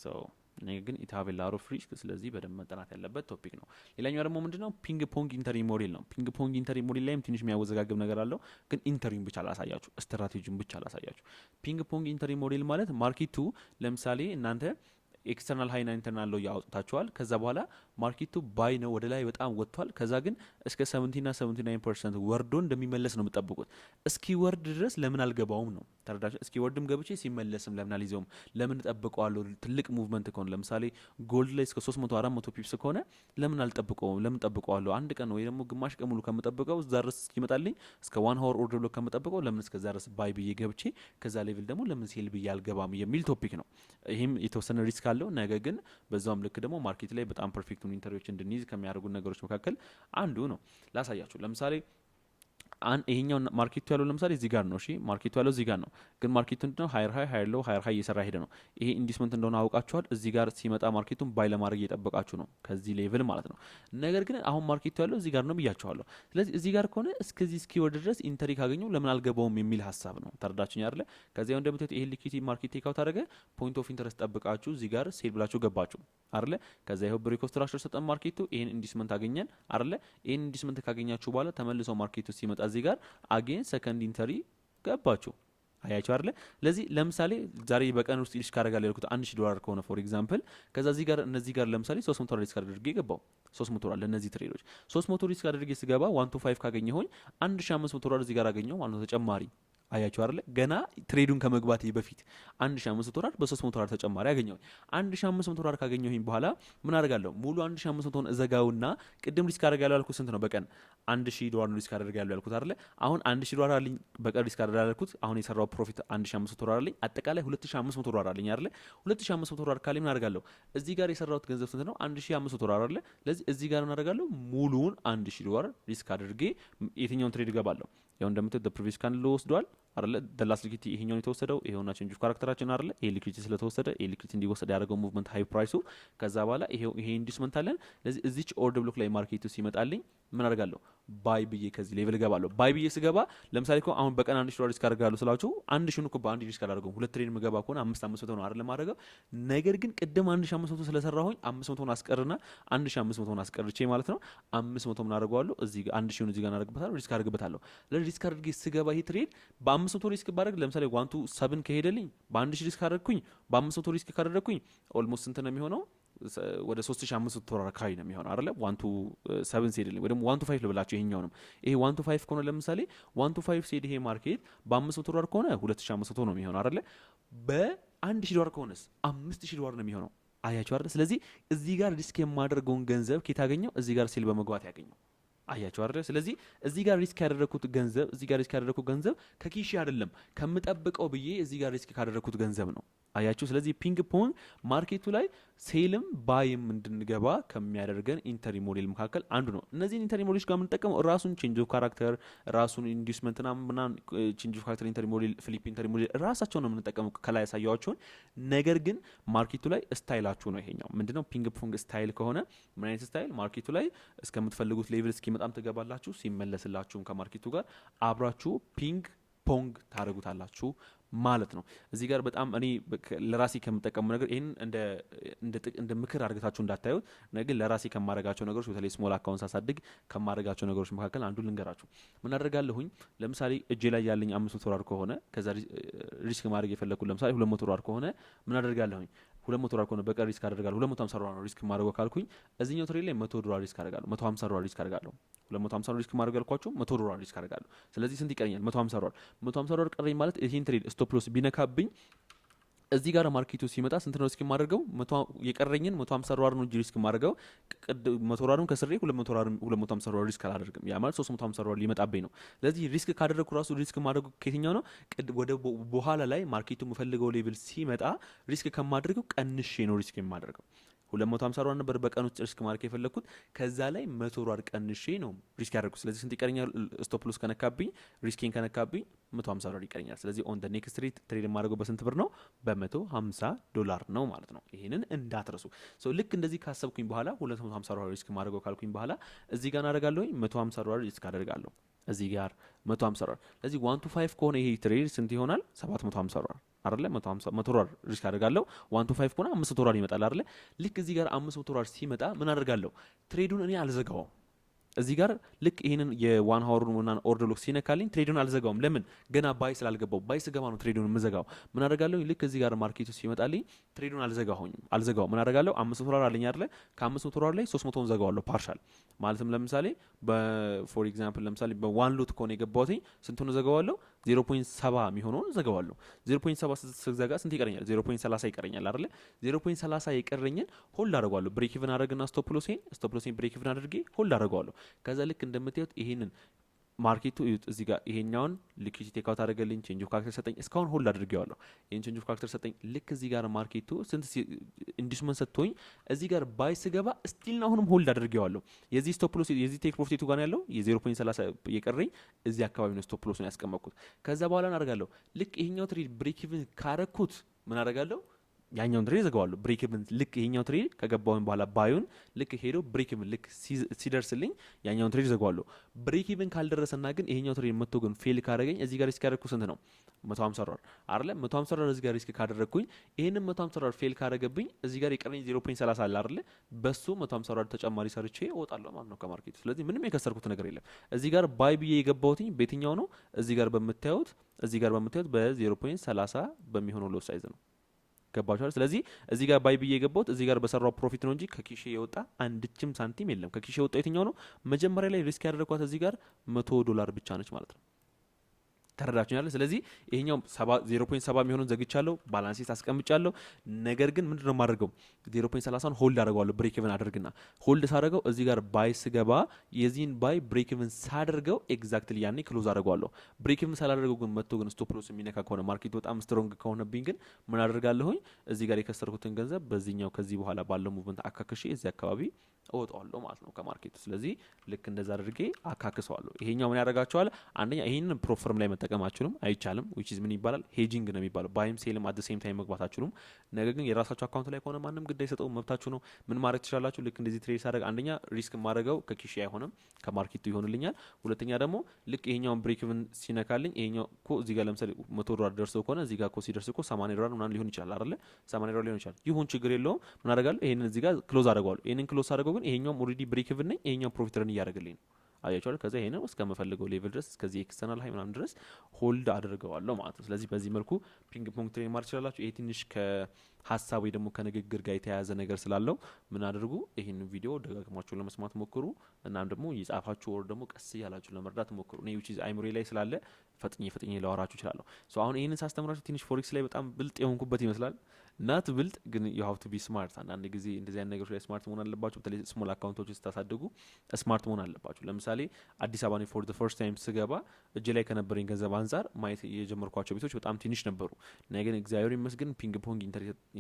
so ነገር ግን ኢታቤ ላሮ ፍሪስክ ስለዚህ በደንብ መጠናት ያለበት ቶፒክ ነው። ሌላኛው ደግሞ ምንድነው ፒንግ ፖንግ ኢንተሪ ሞዴል ነው። ፒንግ ፖንግ ኢንተሪ ሞዴል ላይም ትንሽ የሚያወዘጋግብ ነገር አለው፣ ግን ኢንተሪውን ብቻ ላሳያችሁ፣ ስትራቴጂውን ብቻ ላሳያችሁ። ፒንግ ፖንግ ኢንተሪ ሞዴል ማለት ማርኬቱ ለምሳሌ እናንተ ኤክስተርናል ሃይና ኢንተርናል ሎ ያወጣታችኋል። ከዛ በኋላ ማርኬቱ ባይ ነው ወደ ላይ በጣም ወጥቷል። ከዛ ግን እስከ 70 እና 79% ወርዶ እንደሚመለስ ነው የምትጠብቁት። እስኪ ወርድ ድረስ ለምን አልገባውም ነው ተረዳችሁ? እስኪ ወርድም ገብቼ ሲመለስም ለምን አልይዘውም? ለምን ጠብቀዋለሁ? ትልቅ ሙቭመንት ከሆነ ለምሳሌ ጎልድ ላይ እስከ 300 400 ፒፕስ ከሆነ ለምን አልጠብቀውም? ለምን ጠብቀዋለሁ? አንድ ቀን ወይ ደግሞ ግማሽ ቀን ሙሉ ከምጠብቀው እዛ ድረስ እስኪመጣልኝ እስከ 1 hour ኦርደር ብሎ ከምጠብቀው ለምን እስከዛ ድረስ ባይ ብዬ ገብቼ ከዛ ሌቭል ደግሞ ለምን ሴል ብዬ አልገባም የሚል ቶፒክ ነው። ይሄም የተወሰነ ሪስክ አለው። ነገር ግን በዛውም ልክ ደግሞ ማርኬት ላይ በጣም ፐርፌክት ኢንተርቪዎች እንድንይዝ ከሚያደርጉ ነገሮች መካከል አንዱ ነው። ላሳያችሁ። ለምሳሌ ይሄኛው ማርኬቱ ያለው ለምሳሌ እዚህ ጋር ነው። እሺ ማርኬቱ ያለው እዚህ ጋር ነው። ግን ማርኬቱ እንደው ሃየር ሃይ እየሰራ ሄደ ነው። ይሄ ኢንዲስመንት እንደሆነ አውቃችኋል። እዚህ ጋር ሲመጣ ማርኬቱን ባይ ለማድረግ እየጠበቃችሁ ነው ከዚህ ሌቭል ማለት ነው። ነገር ግን አሁን ማርኬቱ ያለው እዚህ ጋር ነው ብያችኋለሁ። ስለዚህ እዚህ ጋር ከሆነ እስከዚህ እስኪወርድ ድረስ ኢንተሪ ካገኘው ለምን አልገባውም የሚል ሀሳብ ነው። ተረዳችሁኝ አይደለ? ከዚያው እንደምታዩት ይሄ ሊኩዊዲቲ ማርኬት ቴክ አውት አደረገ። ፖይንት ኦፍ ኢንተረስት ጠብቃችሁ እዚህ ጋር ሴል ብላችሁ ገባችሁ አይደለ? ከዛ ይሄው ብሬክ ኦፍ ስትራክቸር ሰጠን ማርኬቱ። ይሄን ኢንዲስመንት አገኘን አይደለ? ይሄን ኢንዲስመንት ካገኛችሁ በኋላ ተመልሶ ማርኬቱ ሲመጣ እዚህ ጋር አጌን ሰከንድ ኢንተሪ ገባችሁ። አያችሁ አይደለ? ለዚህ ለምሳሌ ዛሬ በቀን ውስጥ ሪስክ አደርጋለሁ ያልኩት $1000 ከሆነ ፎር ኤግዛምፕል ከዛ እዚህ ጋር እነዚህ ጋር ለምሳሌ $300 ሪስክ አድርጌ ገባው። $300 ለነዚህ ትሬዶች 300 ሪስክ አድርጌ ስገባ 125 ካገኘሁኝ $1500 እዚህ ጋር አገኘሁ ማለት ነው ተጨማሪ። አያችሁ አይደለ? ገና ትሬዱን ከመግባቴ በፊት $1500 በ$300 ተጨማሪ አገኘሁ። $1500 ካገኘሁኝ በኋላ ምን አደርጋለሁ? ሙሉ 1500 እዘጋውና ቅድም ሪስክ አደርጋለሁ ያልኩት ስንት ነው? በቀን $1000 ነው ሪስክ አደርጋለሁ ያልኩት አይደለ? አሁን $1000 አለኝ በቀን ሪስክ አደርጋለሁ ያልኩት። አሁን የሰራው ፕሮፊት $1500 አለኝ። አጠቃላይ $2500 አለኝ አይደለ? $2500 ካለኝ ምን አደርጋለሁ? እዚህ ጋር የሰራውት ገንዘብ ስንት ነው? $1500 አይደለ? ለዚህ እዚህ ጋር ምን አደርጋለሁ? ሙሉውን $1000 ሪስክ አድርጌ የትኛውን ትሬድ እገባለሁ? ያው እንደምትት previous candle ወስዷል አይደለ? the last liquidity ይሄኛው የተወሰደው ይሄውና ቼንጅ ኦፍ ካራክተራችን አይደለ? ይሄ ሊኩዊዲቲ ስለተወሰደ ይሄ ሊኩዊዲቲ እንዲወሰድ ያደረገው ሙቭመንት ሃይ ፕራይሱ። ከዛ በኋላ ይሄ ኢንዲስመንት አለን። ለዚህ እዚች ኦርደር ብሎክ ላይ ማርኬቱ ሲመጣልኝ ምን አደርጋለሁ? ባይ ብዬ ከዚህ ሌቭል ገባለሁ። ባይ ብዬ ስገባ ለምሳሌ እኮ አሁን በቀን $1000 ሪስክ አደርጋለሁ ስላችሁ 1000 እኮ በአንድ ሪስክ አላደርገውም። ሁለት ትሬድ ምገባ ከሆነ 500 ነው አይደል ማድረገው። ነገር ግን ቅድም 1500 ስለሰራሁኝ 500ን አስቀርና 1500ን አስቀርቼ ማለት ነው 500 ምን አደርገዋለሁ እዚህ ጋር 1000 እዚህ ጋር አደርግበታለሁ ሪስክ አደርግበታለሁ። ለሪስክ አድርጌ ስገባ ይሄ ትሬድ በ500 ሪስክ ባደርግ ለምሳሌ 1 to 7 ከሄደልኝ በ1000 ሪስክ አደረግኩኝ በ500 ሪስክ ካደረግኩኝ ኦልሞስት ስንት ነው የሚሆነው? ወደ 3500 አካባቢ ነው የሚሆነው አይደለ 1 to 7 ሲሄድልኝ ወይ ደግሞ 1 to 5 ልብላችሁ። ይሄኛውንም ይሄ 1 to 5 ከሆነ ለምሳሌ 1 to 5 ሲሄድ ይሄ ማርኬት በ$500 ከሆነ 2500 ነው የሚሆነው አይደለ። በ$1000 ከሆነስ $5000 ነው የሚሆነው። አያችሁ አይደል? ስለዚህ እዚህ ጋር ሪስክ የማደርገውን ገንዘብ ከየት አገኘው? እዚህ ጋር ሴል በመግባት ያገኘው። አያችሁ አይደል? ስለዚህ እዚህ ጋር ሪስክ ያደረኩት ገንዘብ ከኪሺ አይደለም ከምጠብቀው ብዬ እዚህ ጋር ሪስክ ካደረኩት ገንዘብ ነው። አያችሁ። ስለዚህ ፒንግ ፖንግ ማርኬቱ ላይ ሴልም ባይም እንድንገባ ከሚያደርገን ኢንተሪ ሞዴል መካከል አንዱ ነው። እነዚህን ኢንተሪ ሞዴሎች ጋር የምንጠቀመው ራሱን ቼንጅ ኦፍ ካራክተር፣ ራሱን ኢንዱስመንትና ምናምን ቼንጅ ኦፍ ካራክተር ኢንተሪ ሞዴል፣ ፍሊፕ ኢንተሪ ሞዴል ራሳቸው ነው የምንጠቀመው ከላይ ያሳያችሁን። ነገር ግን ማርኬቱ ላይ ስታይላችሁ ነው ይሄኛው። ምንድነው ፒንግ ፖንግ ስታይል ከሆነ ምን አይነት ስታይል? ማርኬቱ ላይ እስከምትፈልጉት ሌቭል እስኪመጣም ትገባላችሁ፣ ሲመለስላችሁም ከማርኬቱ ጋር አብራችሁ ፒንግ ፖንግ ታደርጉታላችሁ ማለት ነው። እዚህ ጋር በጣም እኔ ለራሴ ከምጠቀሙ ነገር ይሄን እንደ ምክር አድርጋችሁ እንዳታዩት፣ ነገር ለራሴ ከማረጋቸው ነገሮች በተለይ ስሞል አካውንት ሳሳድግ ከማረጋቸው ነገሮች መካከል አንዱ ልንገራችሁ። ምን አደርጋለሁኝ? ለምሳሌ እጄ ላይ ያለኝ $500 ከሆነ ከዛ ሪስክ ማድረግ የፈለኩት ለምሳሌ $200 ከሆነ ምን አደርጋለሁኝ? $200 ከሆነ በቀር ሪስክ አደርጋለሁ። $250 ነው ሪስክ ማድረግ ካልኩኝ እዚህኛው ትሬድ ላይ $100 ሪስክ አደርጋለሁ። $150 ሪስክ አደርጋለሁ። $250 ሪስክ ማድረግ አልኳችሁ $100 ሪስክ አደርጋለሁ። ስለዚህ ስንት ይቀረኛል? $150 ቀረኝ ማለት ይሄን ትሬድ ስቶፕ ሎስ ቢነካብኝ እዚህ ጋር ማርኬቱ ሲመጣ ስንት ነው ሪስክ ማድረገው? የቀረኝን $150 ነው ሪስክ ማድረገው። $100 ከስሬ $250 ሪስክ አላደርግም። ያ ማለት $350 ሊመጣብኝ ነው። ስለዚህ ሪስክ ካደረግኩ ራሱ ሪስክ ማድረጉ ከየትኛው ነው? ወደ በኋላ ላይ ማርኬቱ የምፈልገው ሌቭል ሲመጣ ሪስክ ከማድረገው ቀንሼ ነው ሪስክ የማደርገው። $250 ነበር በቀን ውስጥ ሪስክ ማድረግ የፈለኩት። ከዛ ላይ $100 ቀንሼ ነው ሪስክ ያደረኩት። ስለዚህ ስንት ይቀረኛል? ስቶፕ ሎስ ከነካብኝ ሪስኪን ከነካብኝ $150 ይቀረኛል። ስለዚህ ኦን ደ ኔክስት ትሬድ የማደርገው በስንት ብር ነው? $150 ነው ማለት ነው። ይሄንን እንዳትረሱ። ልክ እንደዚህ ካሰብኩኝ በኋላ $250 ሪስክ ማድረገው ካልኩኝ በኋላ እዚህ ጋር አደርጋለሁ $150 ሪስክ አደርጋለሁ። እዚህ ጋር $150። ስለዚህ 1 to 5 ከሆነ ይሄ ትሬድ ስንት ይሆናል? $750 አይደለ? $100 ሪስክ አደርጋለሁ። 1 to 5 ከሆነ $500 ይመጣል አይደለ? ልክ እዚህ ጋር $500 ሲመጣ ምን አደርጋለሁ? ትሬዱን እኔ አልዘጋውም። እዚህ ጋር ልክ ይሄንን የ1 ሃወሩን እና ኦርደር ሎክ ሲነካልኝ ትሬዱን አልዘጋውም። ለምን? ገና ባይ ስላልገባው። ባይ ስገባ ነው ትሬዱን የምዘጋው። ምን አደርጋለሁ? ልክ እዚህ ጋር ማርኬቱ ሲመጣልኝ ትሬዱን አልዘጋው። ምን አደርጋለሁ? $500 አለኝ አይደለ? ከ$500 ላይ 300ን ዘጋዋለሁ ፓርሻል። ማለትም ለምሳሌ በፎር ኤግዛምፕል ለምሳሌ በዋን ሎት ከሆነ የገባሁት ስንቱን ዘጋዋለሁ? 0.7 የሚሆነውን ዘጋዋለሁ። 0.7 ስዘጋ ስንት ይቀረኛል? 0.30 ይቀረኛል አይደለ? 0.30 የቀረኝን ሆልድ አደርገዋለሁ። ብሬክ ኢቭን አደርግና ስቶፕ ሎሴን ብሬክ ኢቭን አድርጌ ሆልድ አደርገዋለሁ። ከዛ ልክ እንደምታዩት ይሄንን ማርኬቱ እዚህ ጋር ይሄኛውን ሊኩዊዲቲ ቴክ አውት አደረገልኝ። ቼንጅ ኦፍ ካራክተር ሰጠኝ። እስካሁን ሆልድ አድርጌዋለሁ። ይሄን ቼንጅ ኦፍ ካራክተር ሰጠኝ። ልክ እዚህ ጋር ማርኬቱ ስንት ኢንዲስመንት ሰጥቶኝ እዚህ ጋር ባይ ስገባ ስቲል ነው አሁንም ሆልድ አድርጌዋለሁ። የዚህ ስቶፕ ሎስ የዚህ ቴክ ፕሮፊቱ ጋር ያለው የ0.30 የቀረኝ እዚህ አካባቢ ነው ስቶፕ ሎስ ነው ያስቀመጥኩት። ከዛ በኋላ እናደርጋለሁ ልክ ይሄኛው ትሬድ ብሬክ ኢቭን ካረኩት ምን አደርጋለሁ? ያኛውን ትሬድ ዘጋዋለሁ። ብሬክ ኢቭን ልክ ይሄኛው ትሬድ ከገባውን በኋላ ባዩን ልክ ሄዶ ብሬክ ኢቭን ልክ ሲደርስልኝ ያኛውን ትሬድ ዘጋዋለሁ። ብሬክ ኢቭን ካልደረሰና ግን ይሄኛው ትሬድ መጥቶ ግን ፌል ካደረገኝ እዚህ ጋር ሪስክ ያደረኩት ስንት ነው? $150 አይደለ? $150 እዚህ ጋር ሪስክ ካደረኩኝ ይሄንን $150 ፌል ካደረገብኝ እዚህ ጋር የቀረኝ 0.30 አለ አይደለ? በሱ $150 ተጨማሪ ሰርቼ እወጣለሁ ማለት ነው ከማርኬቱ። ስለዚህ ምንም የከሰርኩት ነገር የለም። እዚህ ጋር ባይ ብዬ የገባሁትኝ በየትኛው ነው? እዚህ ጋር በምታዩት በ0.30 በሚሆነው ሎስ ሳይዝ ነው። ገባችኋል? ስለዚህ እዚህ ጋር ባይ ብዬ የገባሁት እዚህ ጋር በሰራው ፕሮፊት ነው እንጂ ከኪሼ የወጣ አንድችም ሳንቲም የለም። ከኪሼ የወጣ የትኛው ነው? መጀመሪያ ላይ ሪስክ ያደረኳት እዚህ ጋር $100 ብቻ ነች ማለት ነው። ተረዳችሁኛል? ስለዚህ ይሄኛው 0.7 የሚሆነውን ዘግቻለሁ፣ ባላንስ አስቀምጫለሁ። ነገር ግን ምንድነው የማደርገው? 0.30ን ሆልድ አደርገዋለሁ። ብሬክ ኢቭን አደርግና ሆልድ ሳደርገው እዚህ ጋር ባይ ስገባ የዚህን ባይ ብሬክ ኢቭን ሳደርገው ኤግዛክትሊ ያኔ ክሎዝ አደርገዋለሁ። ብሬክ ኢቭን ሳላደርገው ግን መጥቶ ግን ስቶፕ ሎስ የሚነካ ከሆነ ማርኬቱ በጣም ስትሮንግ ከሆነብኝ ግን ምን አደርጋለሁኝ? እዚህ ጋር የከሰርኩትን ገንዘብ በዚህኛው ከዚህ በኋላ ባለው ሙቭመንት አካክሼ እዚህ አካባቢ እወጣዋለሁ ማለት ነው ከማርኬቱ። ስለዚህ ልክ እንደዛ አድርጌ አካክሰዋለሁ። ይሄኛው ምን ያደርጋቸዋል? አንደኛ ይሄንን ፕሮፎርም ላይ መጠቀም አትችሉም አይቻልም which is ምን ይባላል ሄጂንግ ነው የሚባለው ባይም ሴልም at the same time መግባት አትችሉም ነገር ግን የራሳችሁ አካውንት ላይ ከሆነ ማንም ግድ አይሰጠው መብታችሁ ነው ምን ማድረግ ትችላላችሁ ልክ እንደዚህ ትሬድ ሳደርግ አንደኛ ሪስክ ማድረገው ከኪሽ አይሆንም ከማርኬቱ ይሆንልኛል ሁለተኛ ደግሞ ልክ ይሄኛውን ብሬክ ኢቭን ሲነካልኝ ይሄኛው ኮ እዚህ ጋር ለምሳሌ $100 ደርሶ ከሆነ እዚህ ጋር ኮ ሲደርስ ኮ $80 ምናምን ሊሆን ይችላል አይደል $80 ሊሆን ይችላል ይሁን ችግር የለውም ምን አደርጋለሁ ይሄንን እዚህ ጋር ክሎዝ አደርጋለሁ ይሄንን ክሎዝ አደርገው ግን ይሄኛው ኦሬዲ ብሬክ ኢቭን ነኝ ይሄኛው ፕሮፊት ረን ያደርግልኝ አያቻለ ከዛ ይሄ ነው እስከምፈልገው ሌቭል ድረስ እስከዚህ ኤክስተርናል ሃይ ምናምን ድረስ ሆልድ አድርገዋለሁ ማለት ነው ስለዚህ በዚህ መልኩ ፒንግ ፖንግ ትሬድ ማድረግ ይችላልላችሁ ይሄ ትንሽ ከሐሳብ ወይ ደግሞ ከንግግር ጋር የተያያዘ ነገር ስላለው ምን አድርጉ ይሄን ቪዲዮ ደጋግማችሁ ለመስማት ሞክሩ እናም ደግሞ ይጻፋችሁ ወር ደግሞ ቀስ ያላችሁ ለመርዳት ሞክሩ ነው which is አይምሮ ላይ ስላለ ፈጥኜ ላወራችሁ እችላለሁ ሶ አሁን ይሄንን ሳስተምራችሁ ትንሽ ፎሬክስ ላይ በጣም ብልጥ የሆንኩበት ይመስላል ናት ብልጥ ግን you have to be smart አንድ ጊዜ እንደዚህ አይነት ነገሮች ላይ ስማርት መሆን አለባችሁ በተለይ ስሞል አካውንቶች ስታሳድጉ ስማርት መሆን አለባችሁ ለምሳሌ አዲስ አበባ ነው for the first time ስገባ እጄ ላይ ከነበረኝ ገንዘብ አንፃር ማየት የጀመርኳቸው ቤቶች በጣም ትንሽ ነበሩ ነገር እግዚአብሔር ይመስገን ፒንግ ፖንግ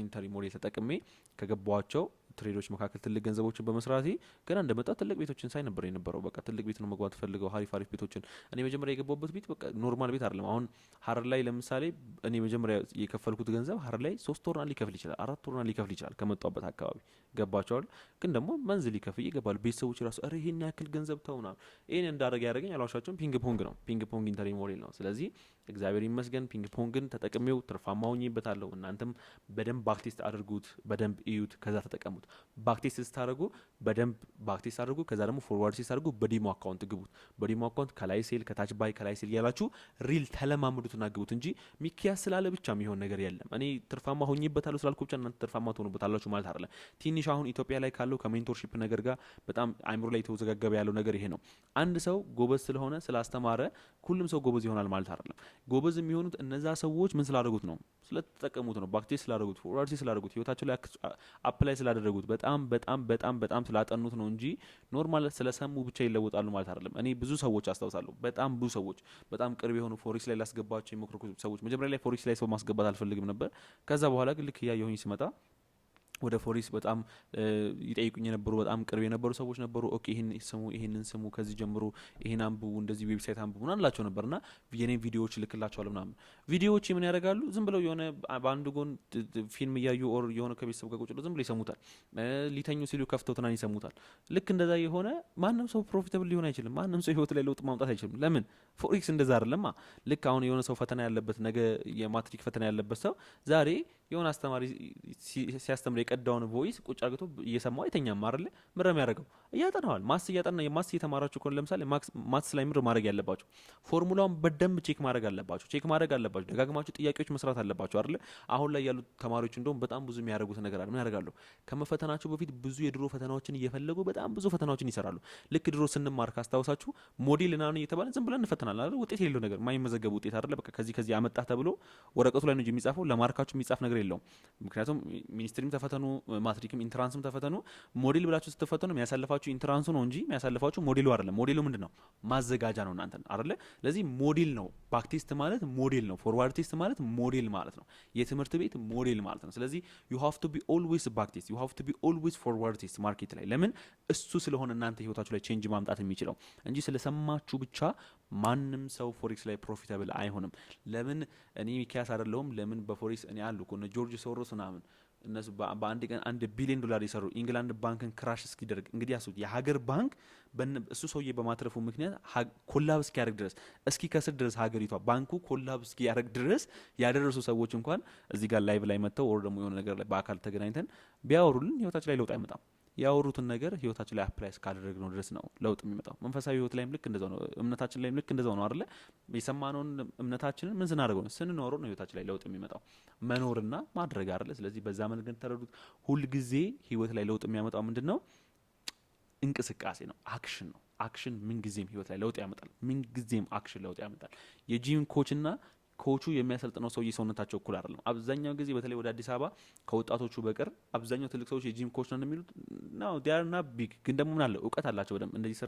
ኢንተሪ ሞዴል ተጠቅሜ ከገባዋቸው ትሬዶች መካከል ትልቅ ገንዘቦችን በመስራቴ ገና እንደመጣ ትልቅ ቤቶችን ሳይ ነበር የነበረው በቃ ትልቅ ቤት ነው መግባት ፈልገው አሪፍ ቤቶችን እኔ መጀመሪያ የገባሁበት ቤት በቃ ኖርማል ቤት አይደለም አሁን ሀረር ላይ ለምሳሌ እኔ መጀመሪያ የከፈልኩት ገንዘብ ሀረር ላይ 3 ወርና ሊከፍል ይችላል 4 ወርና ሊከፍል ይችላል ከመጣበት አካባቢ ገባቸዋል ግን ደግሞ መንዝ ሊከፍል ይገባል ቤተሰቦች ራሱ አረ ይሄን ያክል ገንዘብ ተውና ይሄን እንዳደረገ ያደረገኝ አላዋሻቸውም ፒንግ ፖንግ ነው ፒንግ ፖንግ ኢንተሪ ሞዴል ነው ስለዚህ እግዚአብሔር ይመስገን ፒንግ ፖንግን ተጠቅሜው ትርፋማ ሆኜበታለሁ እናንተም በደንብ ባክቴስት አድርጉት በደንብ እዩት ከዛ ተጠቀሙት ባክቴስት ስታደርጉ በደንብ ባክቴስት አድርጉ ከዛ ደግሞ ፎርዋርድ ሲታደርጉ በዲሞ አካውንት ግቡት በዲሞ አካውንት ከላይ ሴል ከታች ባይ ከላይ ሴል ያላችሁ ሪል ተለማምዱትና ግቡት እንጂ ሚኪያስ ስላለ ብቻ የሚሆን ነገር የለም እኔ ትርፋማ ሆኜበታለሁ ስላልኩ ብቻ እናንተ ትርፋማ ትሆኑበታላችሁ ማለት አይደለም ትንሽ አሁን ኢትዮጵያ ላይ ካለው ከሜንቶርሺፕ ነገር ጋር በጣም አይምሮ ላይ ተወዘጋገበ ያለው ነገር ይሄ ነው አንድ ሰው ጎበዝ ስለሆነ ስላስተማረ ሁሉም ሰው ጎበዝ ይሆናል ማለት አይደለም ጎበዝ የሚሆኑት እነዛ ሰዎች ምን ስላደረጉት ነው ስለተጠቀሙት ነው ባክቴስ ስላደረጉት ፎርዋርድ ስላደረጉት ህይወታቸው ላይ አፕላይ ስላደረጉት በጣም ስላጠኑት ነው እንጂ ኖርማል ስለሰሙ ብቻ ይለወጣሉ ማለት አይደለም እኔ ብዙ ሰዎች አስታውሳለሁ በጣም ብዙ ሰዎች በጣም ቅርብ የሆኑ ፎሬክስ ላይ ላስገባቸው የሞክሩ ሰዎች መጀመሪያ ላይ ፎሬክስ ላይ ሰው ማስገባት አልፈልግም ነበር ከዛ በኋላ ግን ልክ ያየሁኝ ሲመጣ ወደ ፎሬክስ በጣም ይጠይቁኝ የነበሩ በጣም ቅርብ የነበሩ ሰዎች ነበሩ ኦኬ ይሄንን ስሙ ከዚህ ጀምሮ ይሄን አንብቡ እንደዚህ ዌብሳይት አንብቡ ምናላቸው ነበርና የኔን ቪዲዮዎች ልክላቸዋለሁ ምናምን ቪዲዮዎች ምን ያደርጋሉ ዝም ብለው የሆነ በአንድ ጎን ፊልም እያዩ ኦር የሆነ ከቤተሰብ ጋር ቁጭ ብለው ዝም ብለው ይሰሙታል ሊተኙ ሲሉ ከፍተው ትናንት ይሰሙታል ልክ እንደዛ የሆነ ማንም ሰው ፕሮፊታብል ሊሆን አይችልም ማንም ሰው ህይወት ላይ ለውጥ ማምጣት አይችልም ለምን ፎሬክስ እንደዛ አይደለማ ልክ አሁን የሆነ ሰው ፈተና ያለበት ነገ የማትሪክ ፈተና ያለበት ሰው ዛሬ የሆነ አስተማሪ ሲያስተምር የቀዳውን ቮይስ ቁጭ አድርጎ እየሰማው አይተኛም አይደል ምረም ያደርገው እያጠናዋል ማስ እየተማራችሁ ከሆነ ለምሳሌ ማትስ ላይ ምር ማድረግ ያለባችሁ ፎርሙላውን በደንብ ቼክ ማድረግ አለባችሁ ደጋግማችሁ ጥያቄዎች መስራት አለባችሁ አይደል አሁን ላይ ያሉት ተማሪዎች እንደውም በጣም ብዙ የሚያደርጉት ነገር አለ ምን ያደርጋሉ ከመፈተናቸው በፊት ብዙ የድሮ ፈተናዎችን እየፈለጉ በጣም ብዙ ፈተናዎችን ይሰራሉ ልክ ድሮ ስንማር ካስታውሳችሁ ሞዴል እና ነው እየተባለ ዝም ብለን እንፈተናለን አይደል ውጤት የሌለው ነገር ማይመዘገብ ውጤት አይደል በቃ ከዚህ አመጣህ ተብሎ ወረቀቱ ላይ ነው የሚጻፈው ለማርካችሁ የሚጻፍ ነገር የለውም ምክንያቱም ሚኒስትሪም ተፈተኑ ማትሪክም ኢንትራንስም ተፈተኑ ሞዴል ብላችሁ ስትፈተኑ የሚያሳልፋችሁ ኢንትራንሱ ነው እንጂ የሚያሳልፋችሁ ሞዴሉ አይደለም ሞዴሉ ምንድነው ማዘጋጃ ነው እናንተ አይደል ስለዚህ ሞዴል ነው ባክቴስት ማለት ሞዴል ነው ፎርዋርድ ቴስት ማለት ሞዴል ማለት ነው የትምህርት ቤት ሞዴል ማለት ነው ስለዚህ you have to be always backtest you have to be always forward test ማርኬት ላይ ለምን እሱ ስለሆነ እናንተ ህይወታችሁ ላይ ቼንጅ ማምጣት የሚችለው እንጂ ስለሰማችሁ ብቻ ማንም ሰው ፎሬክስ ላይ ፕሮፊታብል አይሆንም ለምን እኔ ሚኪያስ አይደለሁም ለምን በፎሬክስ እኔ አሉ እኮ ጆርጅ ሶሮስ ምናምን እነሱ በአንድ ቀን $1 ቢሊዮን ይሰሩ ኢንግላንድ ባንክን ክራሽ እስኪደርግ እንግዲህ ያሱት የሀገር ባንክ እሱ ሰውዬ በማትረፉ ምክንያት ኮላብ እስኪያደርግ ድረስ እስኪ ከስር ድረስ ሀገሪቷ ባንኩ ኮላብ እስኪያደርግ ድረስ ያደረሱ ሰዎች እንኳን እዚህ ጋር ላይቭ ላይ መጥተው ወር ደግሞ የሆነ ነገር ላይ በአካል ተገናኝተን ቢያወሩልን ህይወታችን ላይ ለውጥ አይመጣም ያወሩትን ነገር ህይወታችን ላይ አፕላይ እስካደረግ ነው ድረስ ነው ለውጥ የሚመጣው መንፈሳዊ ህይወት ላይም ልክ እንደዛው ነው እምነታችን ላይም ልክ እንደዛው ነው አይደል የሰማነውን እምነታችንን ምን ስናደርገው ነው ስንኖረው ነው ህይወታችን ላይ ለውጥ የሚመጣው መኖርና ማድረግ አይደል ስለዚህ በዛ መንገድ ተረዱት ሁሉ ጊዜ ህይወት ላይ ለውጥ የሚያመጣው ምንድነው እንቅስቃሴ ነው አክሽን ምን ጊዜም ህይወት ላይ ለውጥ ያመጣል ምን ጊዜም አክሽን ለውጥ ያመጣል የጂም ኮችና ኮቹ የሚያሰልጥነው ሰውዬ ሰውነታቸው እኩል አይደለም አብዛኛው ጊዜ በተለይ ወደ አዲስ አበባ ከወጣቶቹ በቀር አብዛኛው ትልቅ ሰዎች የጂም ኮች ነው የሚሉት ነው ዲያርና ቢግ ግን ደግሞ ምን አለ እውቀት አላቸው በደም እንደዚህ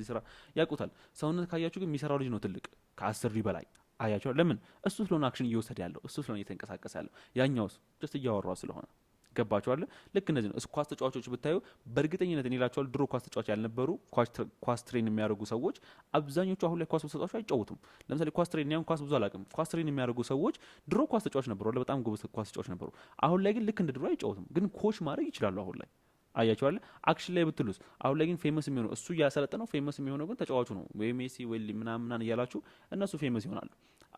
ስራ ያውቁታል ሰውነት ካያችሁ ግን የሚሰራው ልጅ ነው ትልቅ ከ10 በላይ አያቸው ለምን እሱ ስለሆነ አክሽን እየወሰደ ያለው እሱ ስለሆነ እየተንቀሳቀሰ ያለው ያኛውስ ጀስት እያወራው ስለሆነ ገባችሁ አይደል? ልክ እንደዚህ ነው። ኳስ ተጫዋቾች ብታዩ በእርግጠኝነት እኔ እላቸዋለሁ ድሮ ኳስ ተጫዋች ያልነበሩ ኳስ ትሬን የሚያደርጉ ሰዎች አብዛኞቹ አሁን ላይ ኳስ ተጫዋቾች አይጫወቱም። ለምሳሌ ኳስ ትሬን ያን ኳስ ብዙ አላውቅም። ኳስ ትሬን የሚያደርጉ ሰዎች ድሮ ኳስ ተጫዋች ነበሩ፣ በጣም ጎበዝ ኳስ ተጫዋች ነበሩ። አሁን ላይ ግን ልክ እንደ ድሮ አይጫወቱም፣ ግን ኮች ማድረግ ይችላሉ አሁን ላይ አያቸው አለ። አክሽን ላይ ብትሉስ አሁን ላይ ግን ፌመስ የሚሆነው እሱ እያሰለጠነው ፌመስ የሚሆነው ግን ተጫዋቹ ነው ወይ ሜሲ ወይ ምናምን እያላችሁ እነሱ ፌመስ ይሆናሉ።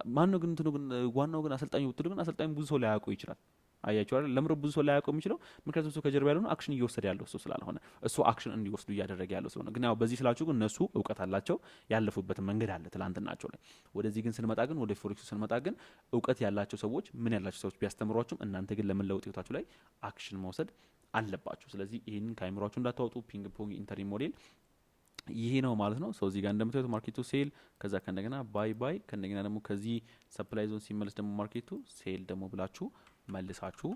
ማነው ግን እንትኑ ግን ዋናው ግን አሰልጣኙ ብትሉ ግን አሰልጣኙ ብዙ ሰው ላያውቁ ይችላል። አያቸው አይደል? ለምሮ ብዙ ሰው ላያውቀው የሚችለው ምክንያቱም እሱ ከጀርባ ያለው አክሽን እየወሰደ ያለው እሱ ስላልሆነ እሱ አክሽን እንዲወስዱ እያደረገ ያለው ስለሆነ። ግን ያው በዚህ ስላችሁ ግን እነሱ እውቀት አላቸው፣ ያለፉበትን መንገድ አለ ትላንትናቸው ላይ። ወደዚህ ግን ስንመጣ ግን ወደ ፎሬክሱ ስንመጣ ግን እውቀት ያላቸው ሰዎች ምን ያላቸው ሰዎች ቢያስተምሯችሁም እናንተ ግን ለመለወጥ ህይወታችሁ ላይ አክሽን መውሰድ አለባችሁ። ስለዚህ ይህንን ከአይምሯችሁ እንዳታወጡ። ፒንግ ፖንግ ኢንተሪ ሞዴል ይሄ ነው ማለት ነው። ሰው እዚህ ጋር እንደምታዩት ማርኬቱ ሴል፣ ከዛ ከእንደገና ባይ ከእንደገና ደግሞ ከዚህ ሰፕላይ ዞን ሲመለስ ደግሞ ማርኬቱ ሴል ደግሞ ብላችሁ መልሳችሁ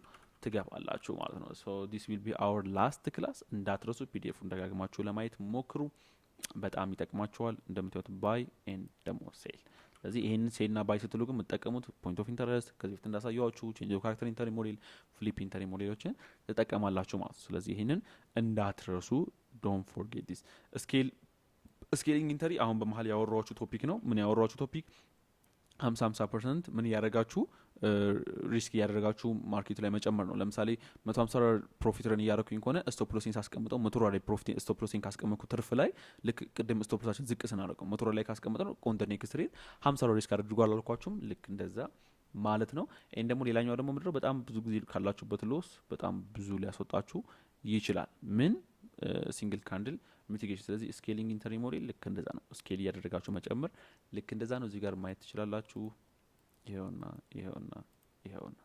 ትገባላችሁ ማለት ነው። ሶ ዲስ ዊል ቢ አወር ላስት ክላስ። እንዳትረሱ ፒዲኤፉን ደጋግማችሁ ለማየት ሞክሩ፣ በጣም ይጠቅማችኋል። እንደምታዩት ባይ ኤንድ ደግሞ ሴል። ስለዚህ ይሄንን ሴልና ባይ ስትሉ ግን የምትጠቀሙት ፖይንት ኦፍ ኢንተረስት ከዚህ በፊት እንዳሳየኋችሁ ቼንጅ ኦፍ ካራክተር ኢንተሪ ሞዴል፣ ፍሊፕ ኢንተሪ ሞዴሎችን ትጠቀማላችሁ ማለት ነው። ስለዚህ ይሄንን እንዳትረሱ። ዶንት ፎርጌት ዲስ ስኬሊንግ ኢንተሪ አሁን በመሀል ያወራችሁ ቶፒክ ነው። ምን ያወራችሁ ቶፒክ 50% ምን እያደረጋችሁ ሪስክ እያደረጋችሁ ማርኬቱ ላይ መጨመር ነው። ለምሳሌ 150 ፕሮፊት ረን እያደረኩኝ ከሆነ ስቶፕ ሎሲን ሳስቀምጠው ሞቶራ ላይ ፕሮፊት ስቶፕ ሎሲን ካስቀመጥኩ ትርፍ ላይ ልክ ቅድም ስቶፕ ሎሳችን ዝቅ ስናደርገው ሞቶራ ላይ ካስቀመጠው ኮንተር ኔክስት ሬት 50 ሪስክ አድርጓ አላልኳችሁም? ልክ እንደዛ ማለት ነው። ይሄን ደግሞ ሌላኛው ደግሞ ምንድነው በጣም ብዙ ጊዜ ካላችሁበት ሎስ በጣም ብዙ ሊያስወጣችሁ ይችላል። ምን ሲንግል ካንድል ሚቲጌሽን። ስለዚህ ስኬሊንግ ኢንተሪ ሞዴል ልክ እንደዛ ነው። ስኬል እያደረጋችሁ መጨመር ልክ እንደዛ ነው። እዚህ ጋር ማየት ትችላላችሁ። ይሄውና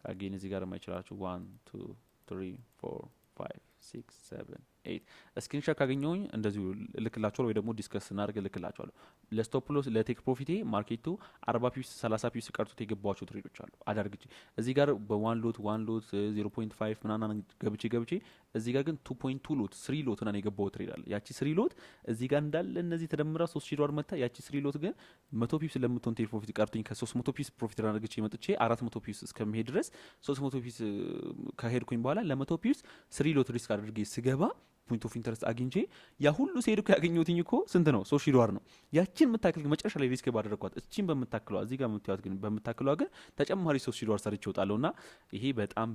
አጌን እዚህ ጋር ማየት ትችላላችሁ። 1 2 3 4 5 6 7 8 ስክሪንሾት ካገኘሁኝ እንደዚሁ ልክላችኋለሁ፣ ወይ ደግሞ ዲስከስ እናደርግ ልክላችኋለሁ። ለስቶፕ ሎስ ለቴክ ፕሮፊቴ ማርኬቱ 40 ፒፕስ 30 ፒፕስ ቀርቶት የገባቸው ትሬዶች አሉ አዳርግቼ እዚህ ጋር በ1 ሎት 0.5 ምናምን ገብቼ እዚህ ጋር ግን 2.2 ሎት 3 ሎት እና የገባው ትሬድ አለ። ያቺ 3 ሎት እዚህ ጋር እንዳለ እነዚህ ተደምራ 3000 ዶላር መታ። ያቺ 3 ሎት ግን 100 ፒፕስ ለምትሆን ቴክ ፕሮፊት ቀርቶኝ ከ300 ፒፕስ ፕሮፊት አድርግቼ መጥቼ 400 ፒፕስ እስከመሄድ ድረስ 300 ፒፕስ ከሄድኩኝ በኋላ ለ100 ፒፕስ 3 ሎት ሪስክ አድርጌ ስገባ ፖይንት ኦፍ ኢንተረስት አግኝቼ ያ ሁሉ ሲሄድ እኮ ያገኘሁትኝ እኮ ስንት ነው? 3000 ዶላር ነው። ያቺን የምታክል መጨረሻ ላይ ሪስክ ባደረኳት እቺን በምታክሏ እዚህ ጋር የምታዩት ግን በምታክሏ ግን ተጨማሪ 3000 ዶላር ሰርቼ እወጣለሁ። እና ይሄ በጣም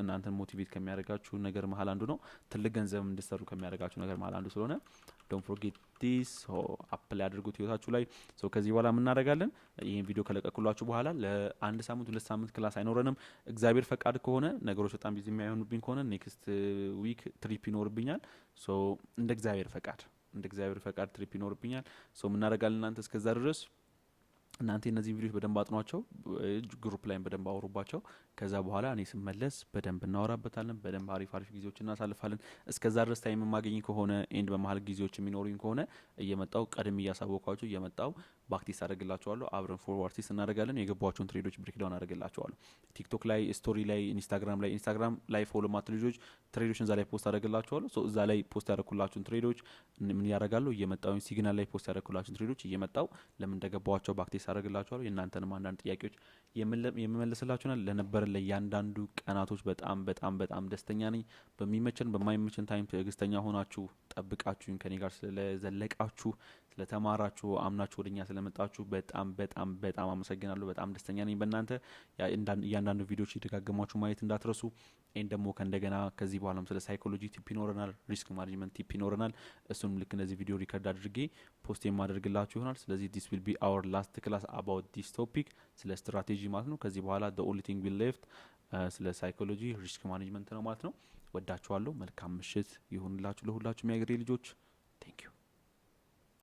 እናንተን ሞቲቬት ከሚያደርጋችሁ ነገር መሀል አንዱ ነው። ትልቅ ገንዘብ እንድትሰሩ ከሚያደርጋችሁ ነገር መሀል አንዱ ስለሆነ ዶንት ፎርጌት ዲስ። አፕላይ አድርጉት ህይወታችሁ ላይ። ከዚህ በኋላ የምናደርጋለን ይህን ቪዲዮ ከለቀኩላችሁ በኋላ ለአንድ ሳምንት 2 ሳምንት ክላስ አይኖረንም። እግዚአብሔር ፈቃድ ከሆነ ነገሮች በጣም ቢዚ የማይሆኑብኝ ከሆነ ኔክስት ዊክ ትሪፕ ይኖርብኛል። እንደ እግዚአብሔር ፈቃድ ትሪፕ ይኖርብኛል። የምናደርጋለን እናንተ እስከዛ ድረስ እናንተ እነዚህ ቪዲዮዎች በደንብ አጥኗቸው፣ ግሩፕ ላይም በደንብ አውሩባቸው። ከዛ በኋላ እኔ ስመለስ በደንብ እናወራበታለን። በደንብ አሪፍ ጊዜዎች እናሳልፋለን። እስከዛ ድረስ ታይም የማገኝ ከሆነ ኤንድ በመሀል ጊዜዎች የሚኖሩኝ ከሆነ እየመጣው ቀድም እያሳወቃችሁ እየመጣው ባክቲስ አደርግላችኋለሁ። አብረን ፎርዋርድ ቴስት እናደርጋለን። የገባችሁን ትሬዶች ብሬክዳውን አደርግላችኋለሁ። ቲክቶክ ላይ ስቶሪ ላይ ኢንስታግራም ላይ ፎሎ ማት ልጆች ትሬዶችን እዛ ላይ ፖስት አደርግላችኋለሁ። እዛ ላይ ፖስት ያደረኩላችሁን ትሬዶች ምን ያደርጋሉ እየመጣው ሲግናል ላይ ፖስት ያደረኩላችሁን ትሬዶች እየመጣው ለምን እንደገባዋቸው ባክቲስ አደርግላችኋለሁ። የእናንተንም አንዳንድ ጥያቄዎች የምመልስላችሁናል። ለነበረን ለእያንዳንዱ ቀናቶች በጣም ደስተኛ ነኝ። በሚመቸን በማይመቸን ታይም ትዕግስተኛ ሆናችሁ ጠብቃችሁኝ ከኔ ጋር ስለዘለቃችሁ ስለተማራችሁ አምናችሁ ወደኛ ስለመጣችሁ በጣም አመሰግናለሁ። በጣም ደስተኛ ነኝ በእናንተ። እያንዳንዱ ቪዲዮዎች እየደጋገማችሁ ማየት እንዳትረሱ። ይህን ደግሞ ከእንደገና ከዚህ በኋላም ስለ ሳይኮሎጂ ቲፕ ይኖረናል፣ ሪስክ ማኔጅመንት ቲፕ ይኖረናል። እሱንም ልክ እነዚህ ቪዲዮ ሪከርድ አድርጌ ፖስት የማደርግላችሁ ይሆናል። ስለዚህ ዲስ ዊል ቢ አወር ላስት ክላስ አባውት ዲስ ቶፒክ ስለ ስትራቴጂ ማለት ነው። ከዚህ በኋላ the only thing we left ስለ ሳይኮሎጂ ሪስክ ማኔጅመንት ነው ማለት ነው። ወዳችኋለሁ። መልካም ምሽት ይሁንላችሁ ለሁላችሁም የአገሬ ልጆች። ቴንክ ዩ